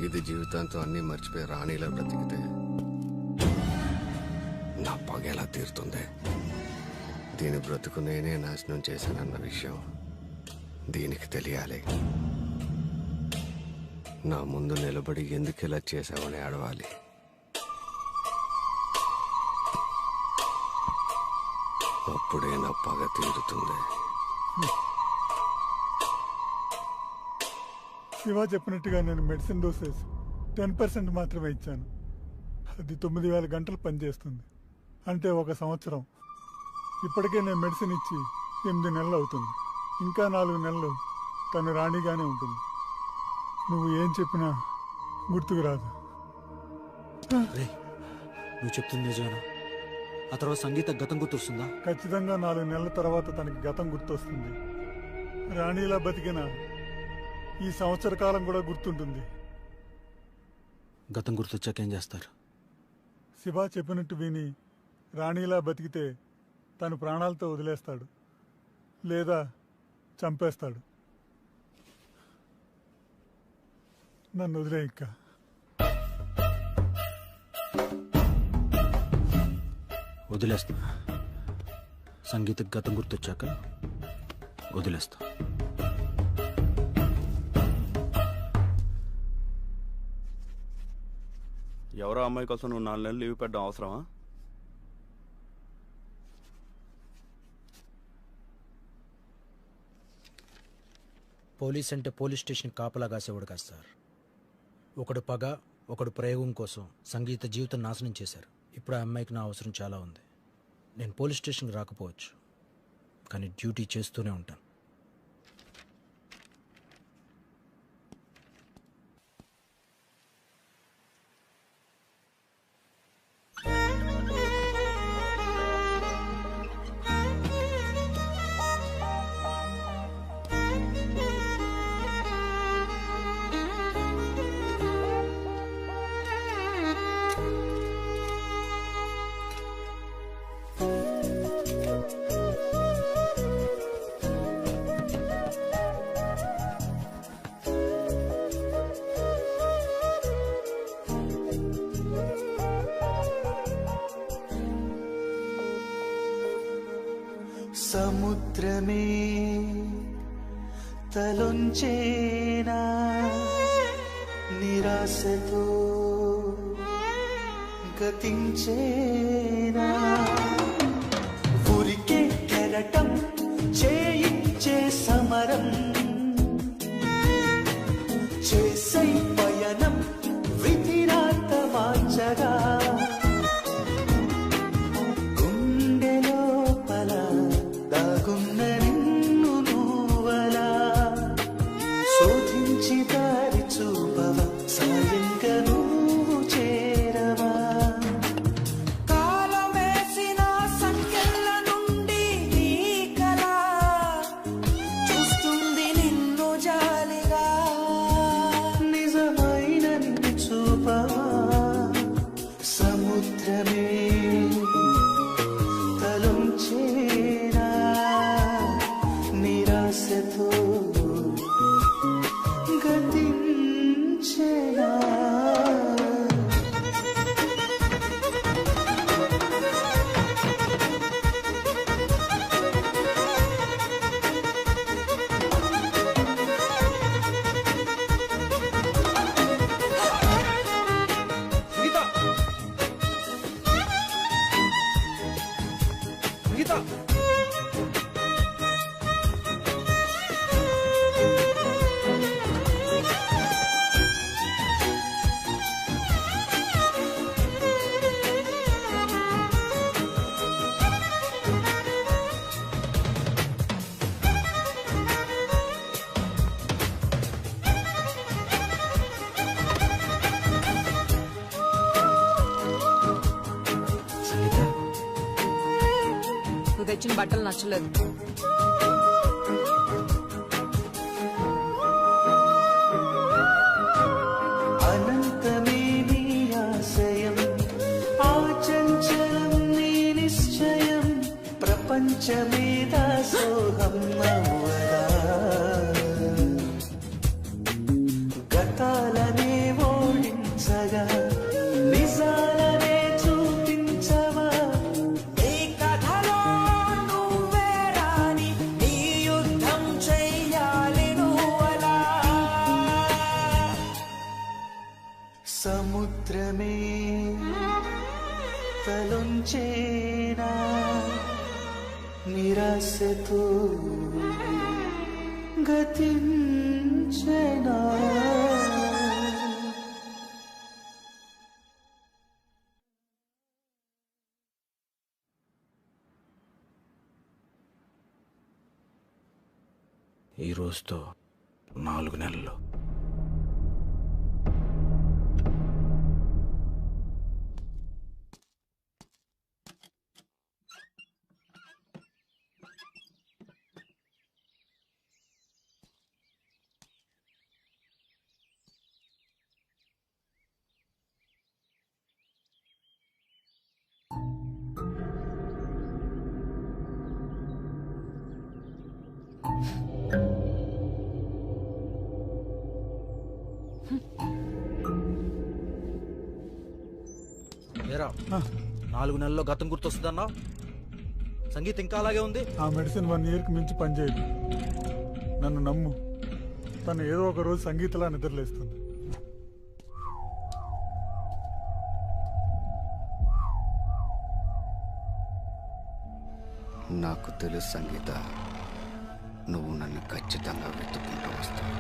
Speaker 2: ఇది జీవితాంతం అన్నీ మర్చిపోయి రాణిలా బ్రతికితే నా పగ ఎలా తీరుతుంది? దీని బ్రతుకు నేనే నాశనం చేశానన్న విషయం దీనికి తెలియాలి. నా ముందు నిలబడి ఎందుకు ఇలా చేశావని అడవాలి. అప్పుడే నా పగ తీరుతుంది.
Speaker 4: శివ చెప్పినట్టుగా నేను మెడిసిన్ డోసేజ్ 10% మాత్రమే ఇచ్చాను. అది 9000 గంటలు పనిచేస్తుంది, అంటే 1 సంవత్సరం. ఇప్పటికే నేను మెడిసిన్ ఇచ్చి 8 నెలలు అవుతుంది. ఇంకా 4 నెలలు తను రాణిగానే ఉంటుంది. నువ్వు ఏం చెప్పినా గుర్తుకు రాదు.
Speaker 1: రే, నువ్వు చెప్తుంది నిజమేనా? ఆ తర్వాత సంగీత గతం గుర్తొస్తుందా?
Speaker 4: ఖచ్చితంగా 4 నెలల తర్వాత తనకి గతం గుర్తొస్తుంది. రాణిలా బతికిన ఈ సంవత్సర కాలం కూడా గుర్తుంటుంది.
Speaker 1: గతం గుర్తొచ్చాక ఏం చేస్తారు?
Speaker 4: శివ చెప్పినట్టు విని రాణిలా బతికితే తను ప్రాణాలతో వదిలేస్తాడు, లేదా చంపేస్తాడు. నన్ను వదిలే ఇంకా.
Speaker 1: వదిలేస్తా. సంగీతకు గతం గుర్తొచ్చాక వదిలేస్తా.
Speaker 8: ఎవరో అమ్మాయి కోసం నువ్వు 4 నెలలు లీవ్ పెట్టడం అవసరమా?
Speaker 1: పోలీస్ అంటే పోలీస్ స్టేషన్ కాపలా కాసేవాడు కాదు సార్. ఒకడు పగ, ఒకడు ప్రయోగం కోసం సంగీత జీవితం నాశనం చేశారు. ఇప్పుడు ఆ అమ్మాయికి నా అవసరం చాలా ఉంది. నేను పోలీస్ స్టేషన్కి రాకపోవచ్చు, కానీ డ్యూటీ చేస్తూనే ఉంటాను.
Speaker 10: సముద్రమే తలొంచేనా నిరాశతో గతించేనా ఊరికే కెరటం చేయించే సమరం చేసై పయనం విధిరాత మార్చగా దాగున్న నిన్ను నువ్వలా శోధించి దారి చూపవ సాయంగా నువ్వు చేరవా కాలమేసిన సంఖ్యల నుండి నీ కళ చూస్తుంది నిన్ను జాలిగా నిజమైన నిన్ను చూపవా సముద్రమే తలొంచే నిరాశతో గతించేనా
Speaker 3: నువ్వు తెచ్చిన బట్టలు నచ్చలేదు.
Speaker 10: అనంతమే నీ ఆశయం ఆచంచలం నీ నిశ్చయం ప్రపంచమే దాసోహం నవ్వదా గతాలనే ఓడించగా నిజాలనే చూపించవా ఈ కథలో నువ్వే రాని నీ యుద్ధం చెయ్యాలి నువ్వలా సముద్రమే తలొంచేనా నిరాశతో గతించెనా
Speaker 1: ఈ రోజుతో 4 నెలలు. ఏరా 4 నెలల్లో గతం గుర్తొస్తుందన్నా? సంగీతం ఇంకా అలాగే ఉంది.
Speaker 4: ఆ మెడిసిన్ 1 ఇయర్కి మించి పనిచేయదు. నన్ను నమ్ము, తను ఏదో ఒక రోజు సంగీతలా నిద్రలేస్తుంది.
Speaker 2: నాకు తెలుసు సంగీత, నువ్వు నన్ను ఖచ్చితంగా వెతుక్కుంటూ వస్తావు.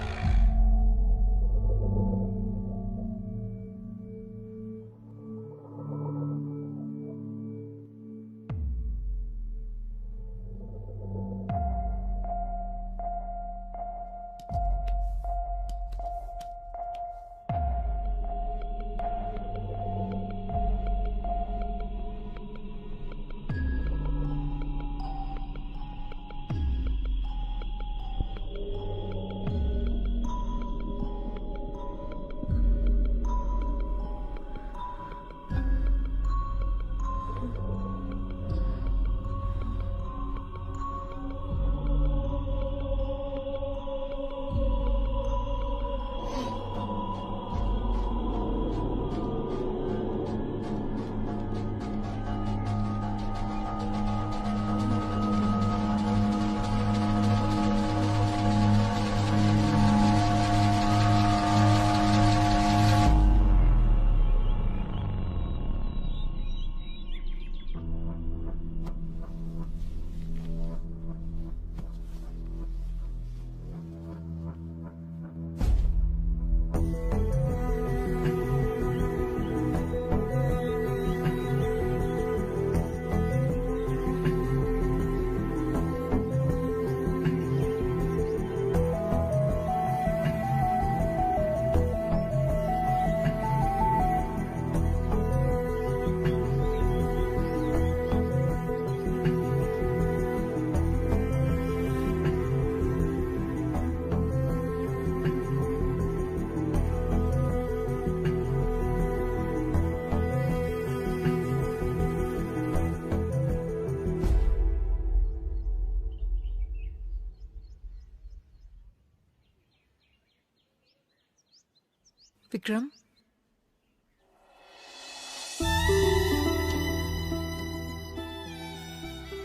Speaker 3: విక్రమ్,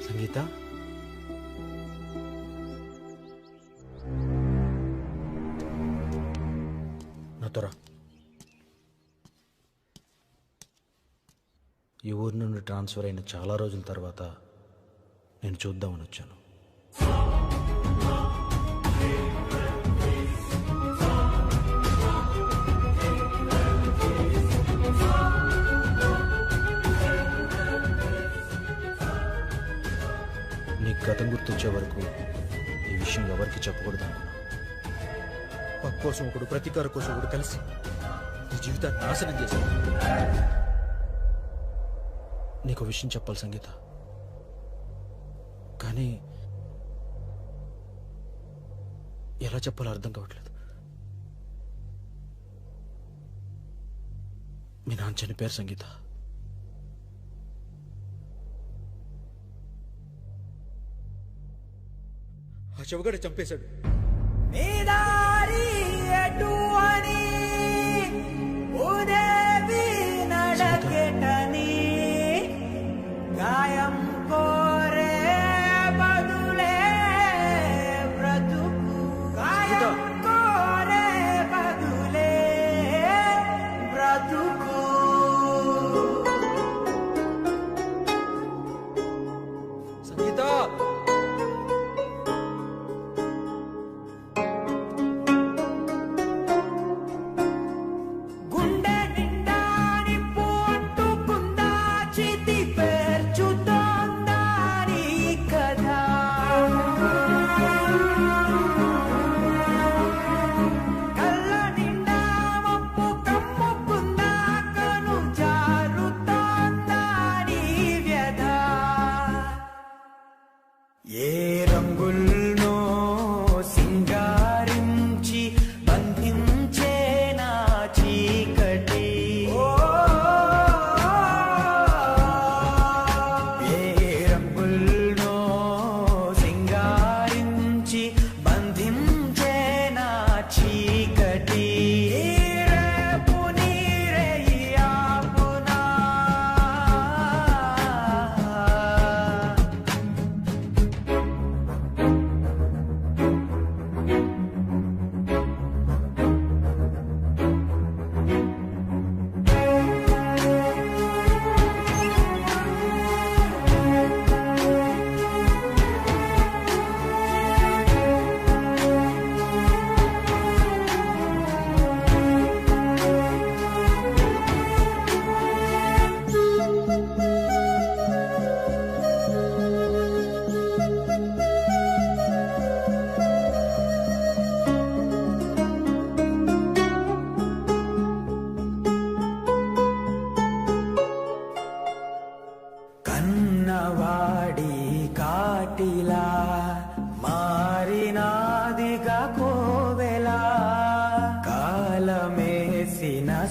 Speaker 1: సంగీత, నాతో రా. ఈ ఊరి నుండి ట్రాన్స్ఫర్ అయిన చాలా రోజుల తర్వాత నేను చూద్దామని వచ్చాను. నీకు గతం గుర్తొచ్చే వరకు ఈ విషయం ఎవరికి చెప్పకూడదు అనుకున్నా. పక్క కోసం ఒకడు, ప్రతీకార కోసం ఒకడు కలిసి నీ జీవితాన్ని నాశనం చేశాడు. నీకు విషయం చెప్పాలి సంగీత, కానీ ఎలా చెప్పాలో అర్థం కావట్లేదు. మీ నాన్న చనిపోయారు సంగీత. ఆ చెవగడ చంపేశాడు.
Speaker 10: గాయం కోరే బదులే బ్రతుకు, గాయం కోరే బదులే బ్రతుకు.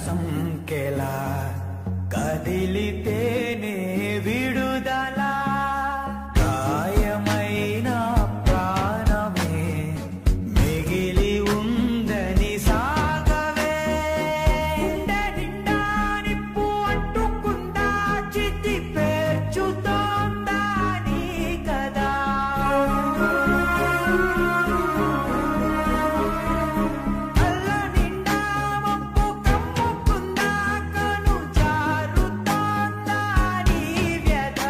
Speaker 10: సంకెలా కదిలితేనే విడుదల గాయమైన ప్రాణమే మిగిలి ఉందని సాగవే గుండె నిండా నిప్పు అంటుకుందా చితి పేర్చుతోందా నీ కదా కళ్ళ నిండా మబ్బు కమ్ముకుందా కను జారుతోందా నీ వ్యధ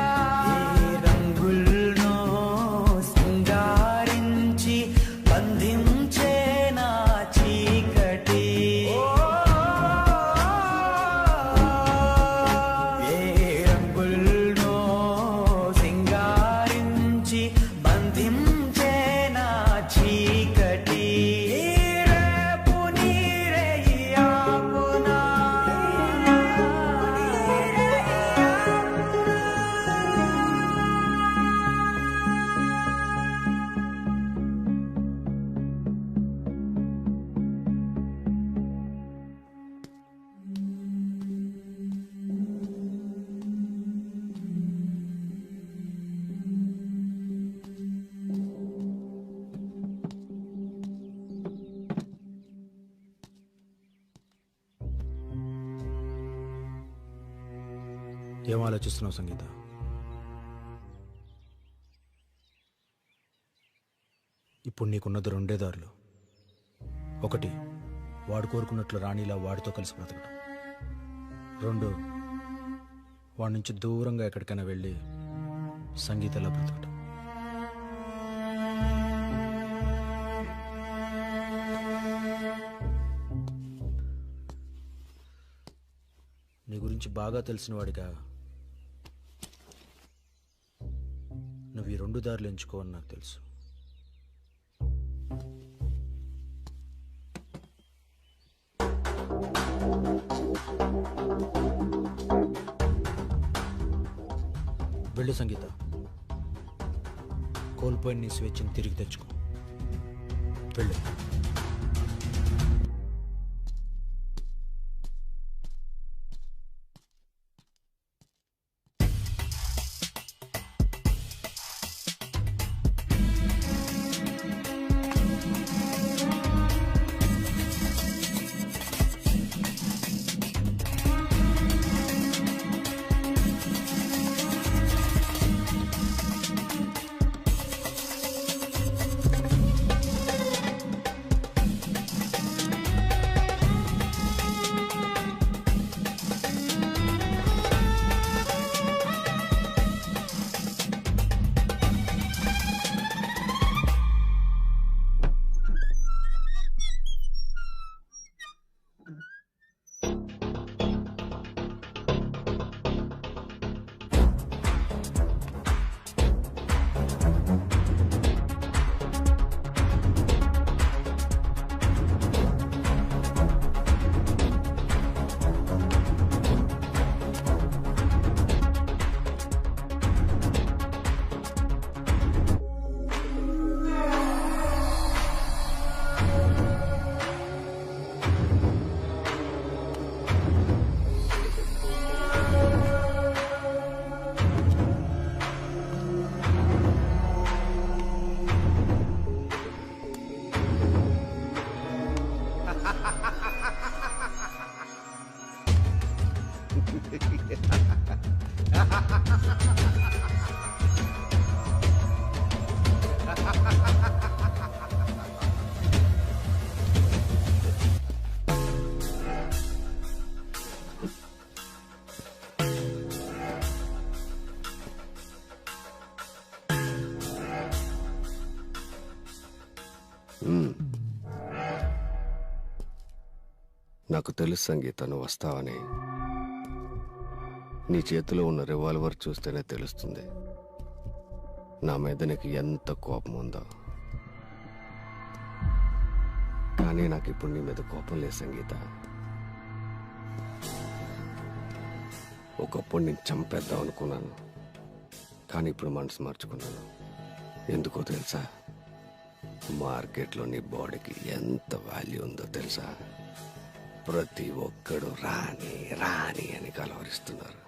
Speaker 10: ఈ రంగుల్లో సింగారించి బంధించే నా చీకటి ఏ రంగుల్లో సింగారించి బంధించే నా చీకటి రేపు నీరే ఆపునా
Speaker 1: ఏం ఆలోచిస్తున్నావు సంగీత? ఇప్పుడు నీకున్నది రెండే దారులు. ఒకటి, వాడు కోరుకున్నట్లు రాణిలా వాడితో కలిసి బ్రతకడం. రెండు, వాడి నుంచి దూరంగా ఎక్కడికైనా వెళ్ళి సంగీతలా బ్రతకడం. నీ గురించి బాగా తెలిసిన వాడిగా నువ్వు ఈ రెండు దారులు ఎంచుకోవని నాకు తెలుసు. వెళ్ళు సంగీత, కోల్పోయిన నీ స్వేచ్ఛని తిరిగి తెచ్చుకో. వెళ్ళు.
Speaker 2: నాకు తెలుసు సంగీత, నువ్వు వస్తావని. నీ చేతిలో ఉన్న రివాల్వర్ చూస్తేనే తెలుస్తుంది నా మీద నీకు ఎంత కోపం ఉందో. కానీ నాకు ఇప్పుడు నీ మీద కోపం లేదు సంగీత. ఒకప్పుడు నేను చంపేద్దాం అనుకున్నాను, కానీ ఇప్పుడు మనసు మార్చుకున్నాను. ఎందుకో తెలుసా? మార్కెట్లో నీ బాడీకి ఎంత వాల్యూ ఉందో తెలుసా? ప్రతి ఒక్కడు రాణి రాణి అని కలవరిస్తున్నారు.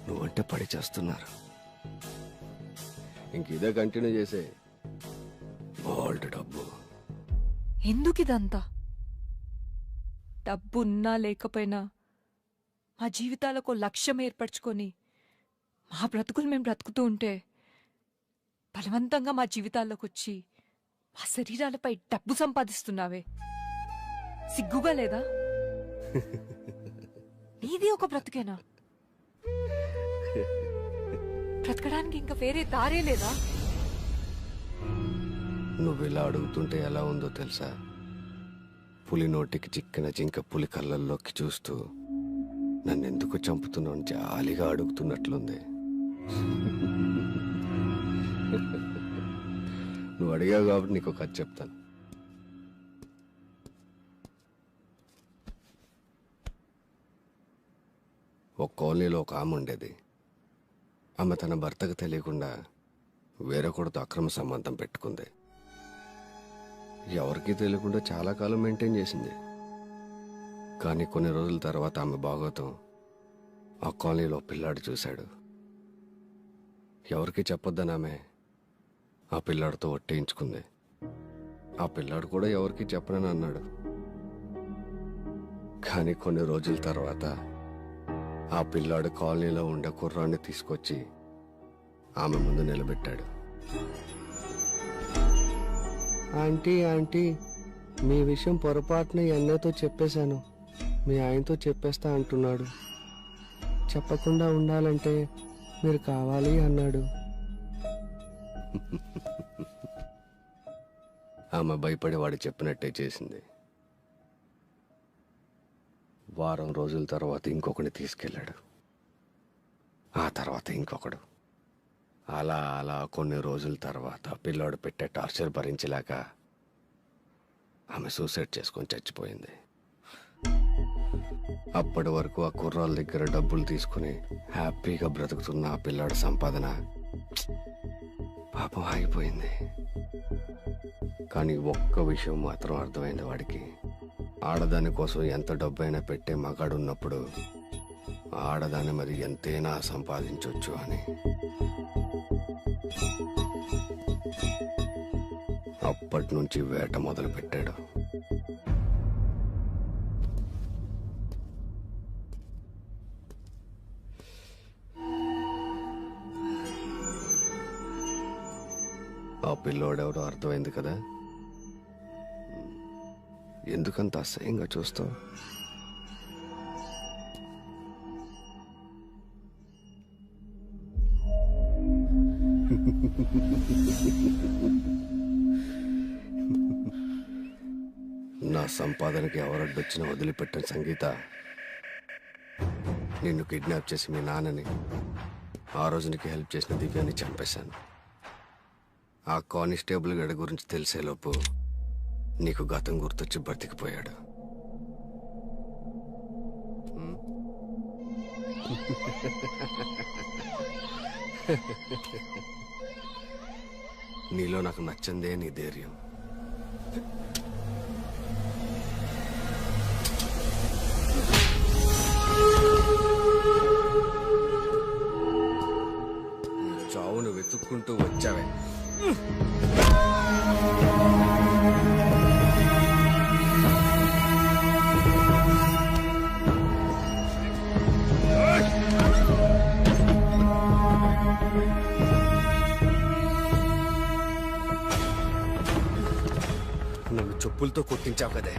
Speaker 2: నువ్వంటే పడి చేస్తున్నారు. ఇంక ఇదే కంటిన్యూ చేసే. గోల్డ్ డబ్బు
Speaker 3: ఎందుకు ఇదంతా? డబ్బు ఉన్నా లేకపోయినా మా జీవితాలకు లక్ష్యం ఏర్పరచుకొని మా బ్రతుకులు మేము బ్రతుకుతూ ఉంటే బలవంతంగా మా జీవితాల్లోకి వచ్చి మా శరీరాలపై డబ్బు సంపాదిస్తున్నావే, సిగ్గుగా లేదా? నీది ఒక బ్రతుకేనా? బ్రతకడానికి ఇంకా వేరే దారే లేదా?
Speaker 2: నువ్వు ఇలా అడుగుతుంటే ఎలా ఉందో తెలుసా? పులి నోటికి చిక్కిన జింక పులి కళ్ళల్లోకి చూస్తూ నన్నెందుకు చంపుతున్నావు జాలిగా అడుగుతున్నట్లుంది. నువ్వు అడిగావు కాబట్టి నీకు కథ చెప్తాను. ఒక కాలనీలో ఒక ఆమె ఉండేది. ఆమె తన భర్తకు తెలియకుండా వేరొకడితో అక్రమ సంబంధం పెట్టుకుంది. ఎవరికీ తెలియకుండా చాలా కాలం మెయింటైన్ చేసింది. కానీ కొన్ని రోజుల తర్వాత ఆమె బాగోతం ఆ కాలనీలో పిల్లాడు చూశాడు. ఎవరికి చెప్పొద్దని ఆమె ఆ పిల్లాడితో ఒట్టేయించుకుంది. ఆ పిల్లాడు కూడా ఎవరికి చెప్పనని అన్నాడు. కానీ కొన్ని రోజుల తర్వాత ఆ పిల్లాడు కాలనీలో ఉండే కుర్రాన్ని తీసుకొచ్చి ఆమె ముందు నిలబెట్టాడు. ఆంటీ ఆంటీ, మీ విషయం పొరపాటున అన్నయ్యతో చెప్పేశాను. మీ ఆయనతో చెప్పేస్తా అంటున్నాడు. చెప్పకుండా ఉండాలంటే మీరు కావాలి అన్నాడు. ఆమె భయపడి వాడు చెప్పినట్టే చేసింది. వారం రోజుల తర్వాత ఇంకొకటి తీసుకెళ్ళాడు. ఆ తర్వాత ఇంకొకడు. అలా అలా కొన్ని రోజుల తర్వాత పిల్లాడు పెట్టే టార్చర్ భరించలేక ఆమె సూసైడ్ చేసుకొని చచ్చిపోయింది. అప్పటి వరకు ఆ కుర్రాళ్ళ దగ్గర డబ్బులు తీసుకుని హ్యాపీగా బ్రతుకుతున్న ఆ పిల్లాడి సంపాదన పాపం ఆగిపోయింది. కానీ ఒక్క విషయం మాత్రం అర్థమైంది వాడికి. ఆడదాని కోసం ఎంత డబ్బైనా పెట్టే మగాడు ఉన్నప్పుడు ఆడదాన్ని మరి ఎంతైనా సంపాదించవచ్చు అని. అప్పటి నుంచి వేట మొదలు పెట్టాడు. ఆ పిల్లోడెవడో అర్థమైంది కదా. ఎందుకంత అసహ్యంగా చూస్తావు? నా సంపాదనకి ఎవరడ్డొచ్చినా వదిలిపెట్టిన సంగీత, నిన్ను కిడ్నాప్ చేసి మీ నాన్నని, ఆ రోజు నీకు హెల్ప్ చేసిన దివ్యాన్ని చంపేశాను. ఆ కానిస్టేబుల్ గడి గురించి తెలిసేలోపు నీకు గతం గుర్తొచ్చి బ్రతికిపోయాడు. నీలో నాకు నచ్చందే నీ ధైర్యం. చావును వెతుక్కుంటూ వచ్చావే. నన్ను చెప్పులతో కొట్టించావు కదే.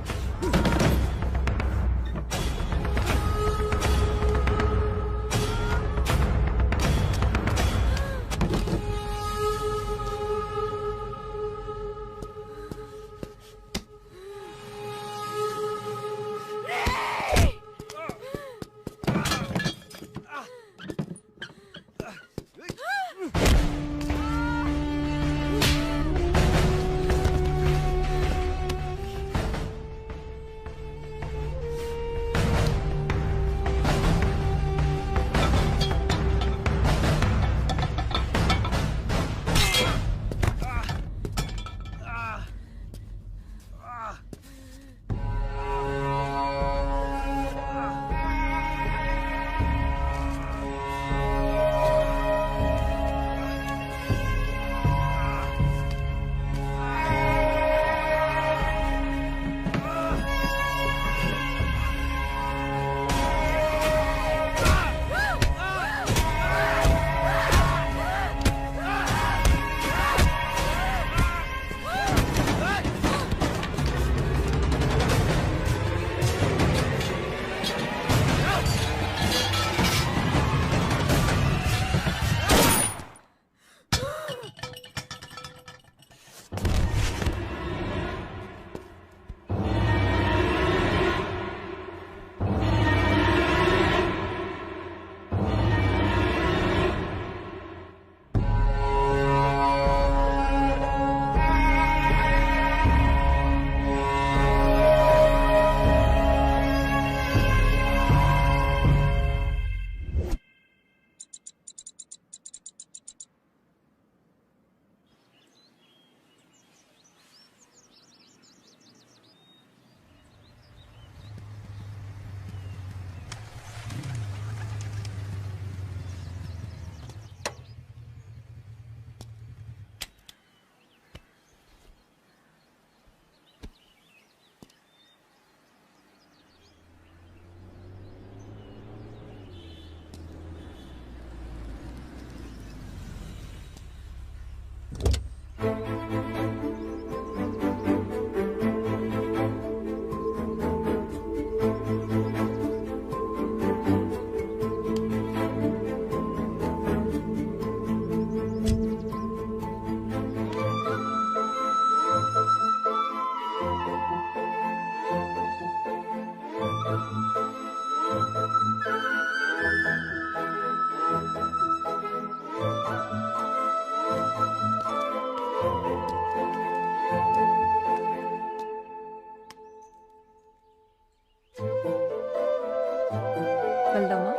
Speaker 3: వెళ్దామా?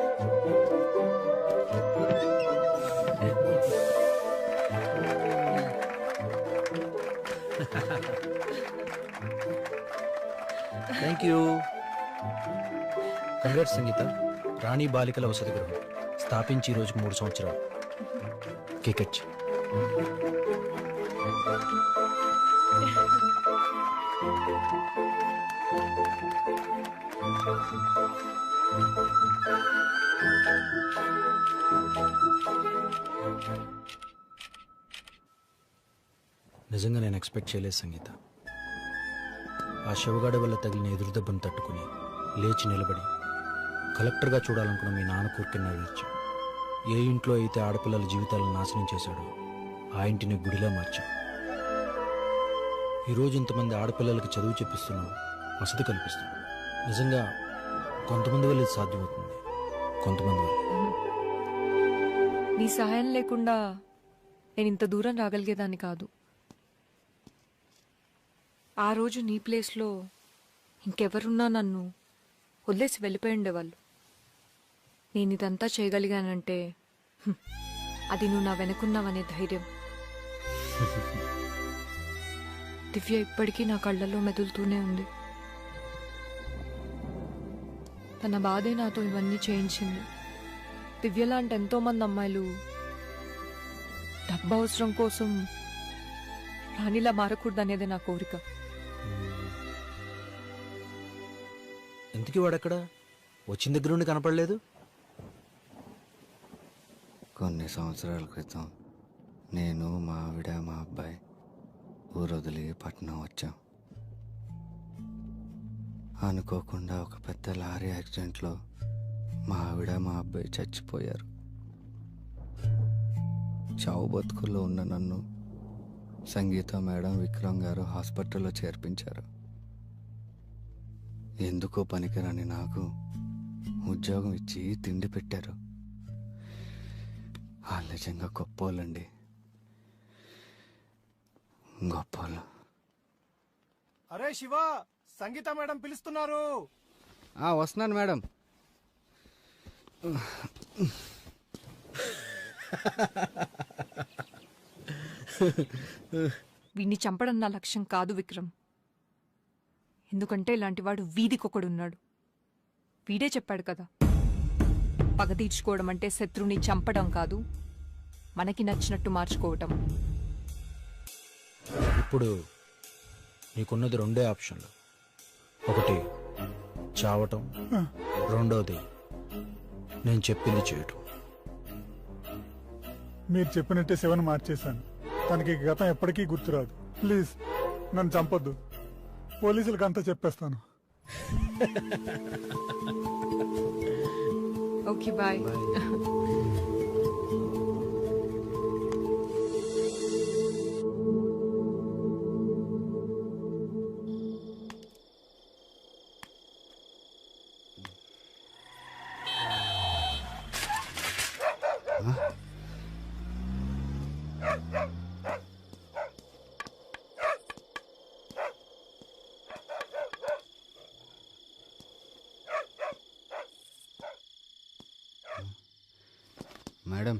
Speaker 1: Thank you. కంగ్రాట్స్ సంగీత. రాణి బాలికల వసతి గృహం స్థాపించి ఈ రోజుకు 3 సంవత్సరాలు. కేకెట్ నిజంగా నేను ఎక్స్పెక్ట్ చేయలేదు సంగీత. ఆ శవగాడి వల్ల తగిలిన ఎదురుదెబ్బను తట్టుకుని లేచి నిలబడి కలెక్టర్గా చూడాలనుకున్న మీ నాన్న కూర్చుని నెరవేర్చా. ఏ ఇంట్లో అయితే ఆడపిల్లల జీవితాలను నాశనం చేశాడో ఆ ఇంటిని గుడిలా మార్చా. ఈరోజు ఇంతమంది ఆడపిల్లలకి చదువు చెప్పిస్తున్నావు, వసతి కల్పిస్తున్నావు. నిజంగా కొంతమంది వల్ల ఇది సాధ్యమవుతుంది, కొంతమంది వల్ల.
Speaker 3: నీ సహాయం లేకుండా నేను ఇంత దూరం రాగలిగేదాన్ని కాదు. ఆ రోజు నీ ప్లేస్లో ఇంకెవరున్నా నన్ను వదిలేసి వెళ్ళిపోయి ఉండేవాళ్ళు. నేను ఇదంతా చేయగలిగానంటే అది నువ్వు నా వెనుకున్నావనే ధైర్యం. దివ్య ఇప్పటికీ నా కళ్ళల్లో మెదులుతూనే ఉంది. తన బాధే నాతో ఇవన్నీ చేయించింది. దివ్య లాంటి ఎంతో మంది అమ్మాయిలు డబ్బు అవసరం కోసం రాణిలా మారకూడదనేదే నా కోరిక.
Speaker 1: ఎందుకు వాడక్కడ వచ్చిన దగ్గర నుండి కనపడలేదు?
Speaker 2: కొన్ని సంవత్సరాల క్రితం నేను, మా ఆవిడ, మా అబ్బాయి ఊరు వదిలి పట్నం వచ్చాం. అనుకోకుండా ఒక పెద్ద లారీ యాక్సిడెంట్లో మా ఆవిడ, మా అబ్బాయి చచ్చిపోయారు. చావు బతుకుల్లో ఉన్న నన్ను సంగీత మేడం, విక్రమ్ గారు హాస్పిటల్లో చేర్పించారు. ఎందుకో పనికిరాని నాకు ఉద్యోగం ఇచ్చి తిండి పెట్టారు. వాళ్ళు నిజంగా గొప్పోళ్ళండి, గొప్పోళ్ళు.
Speaker 11: అరే శివ, సంగీత మేడం పిలుస్తున్నారు.
Speaker 2: వస్తున్నాను మేడం.
Speaker 3: వీడిని చంపడం నా లక్ష్యం కాదు విక్రమ్. ఎందుకంటే ఇలాంటివాడు వీధికొకడున్నాడు. వీడే చెప్పాడు కదా, పగ తీర్చుకోవడం అంటే శత్రువుని చంపడం కాదు, మనకి నచ్చినట్టు మార్చుకోవటం.
Speaker 1: ఇప్పుడు నీకున్నది 2 ఆప్షన్లు. ఒకటి చావటం, రెండోది నేను చెప్పింది చేయటం.
Speaker 4: మీరు చెప్పినట్టే శివను మార్చేశాను. తనకి గతం ఎప్పటికీ గుర్తురాదు. ప్లీజ్ నన్ను చంపొద్దు. పోలీసులకు అంతా చెప్పేస్తాను.
Speaker 3: Okay bye.
Speaker 2: మేడం,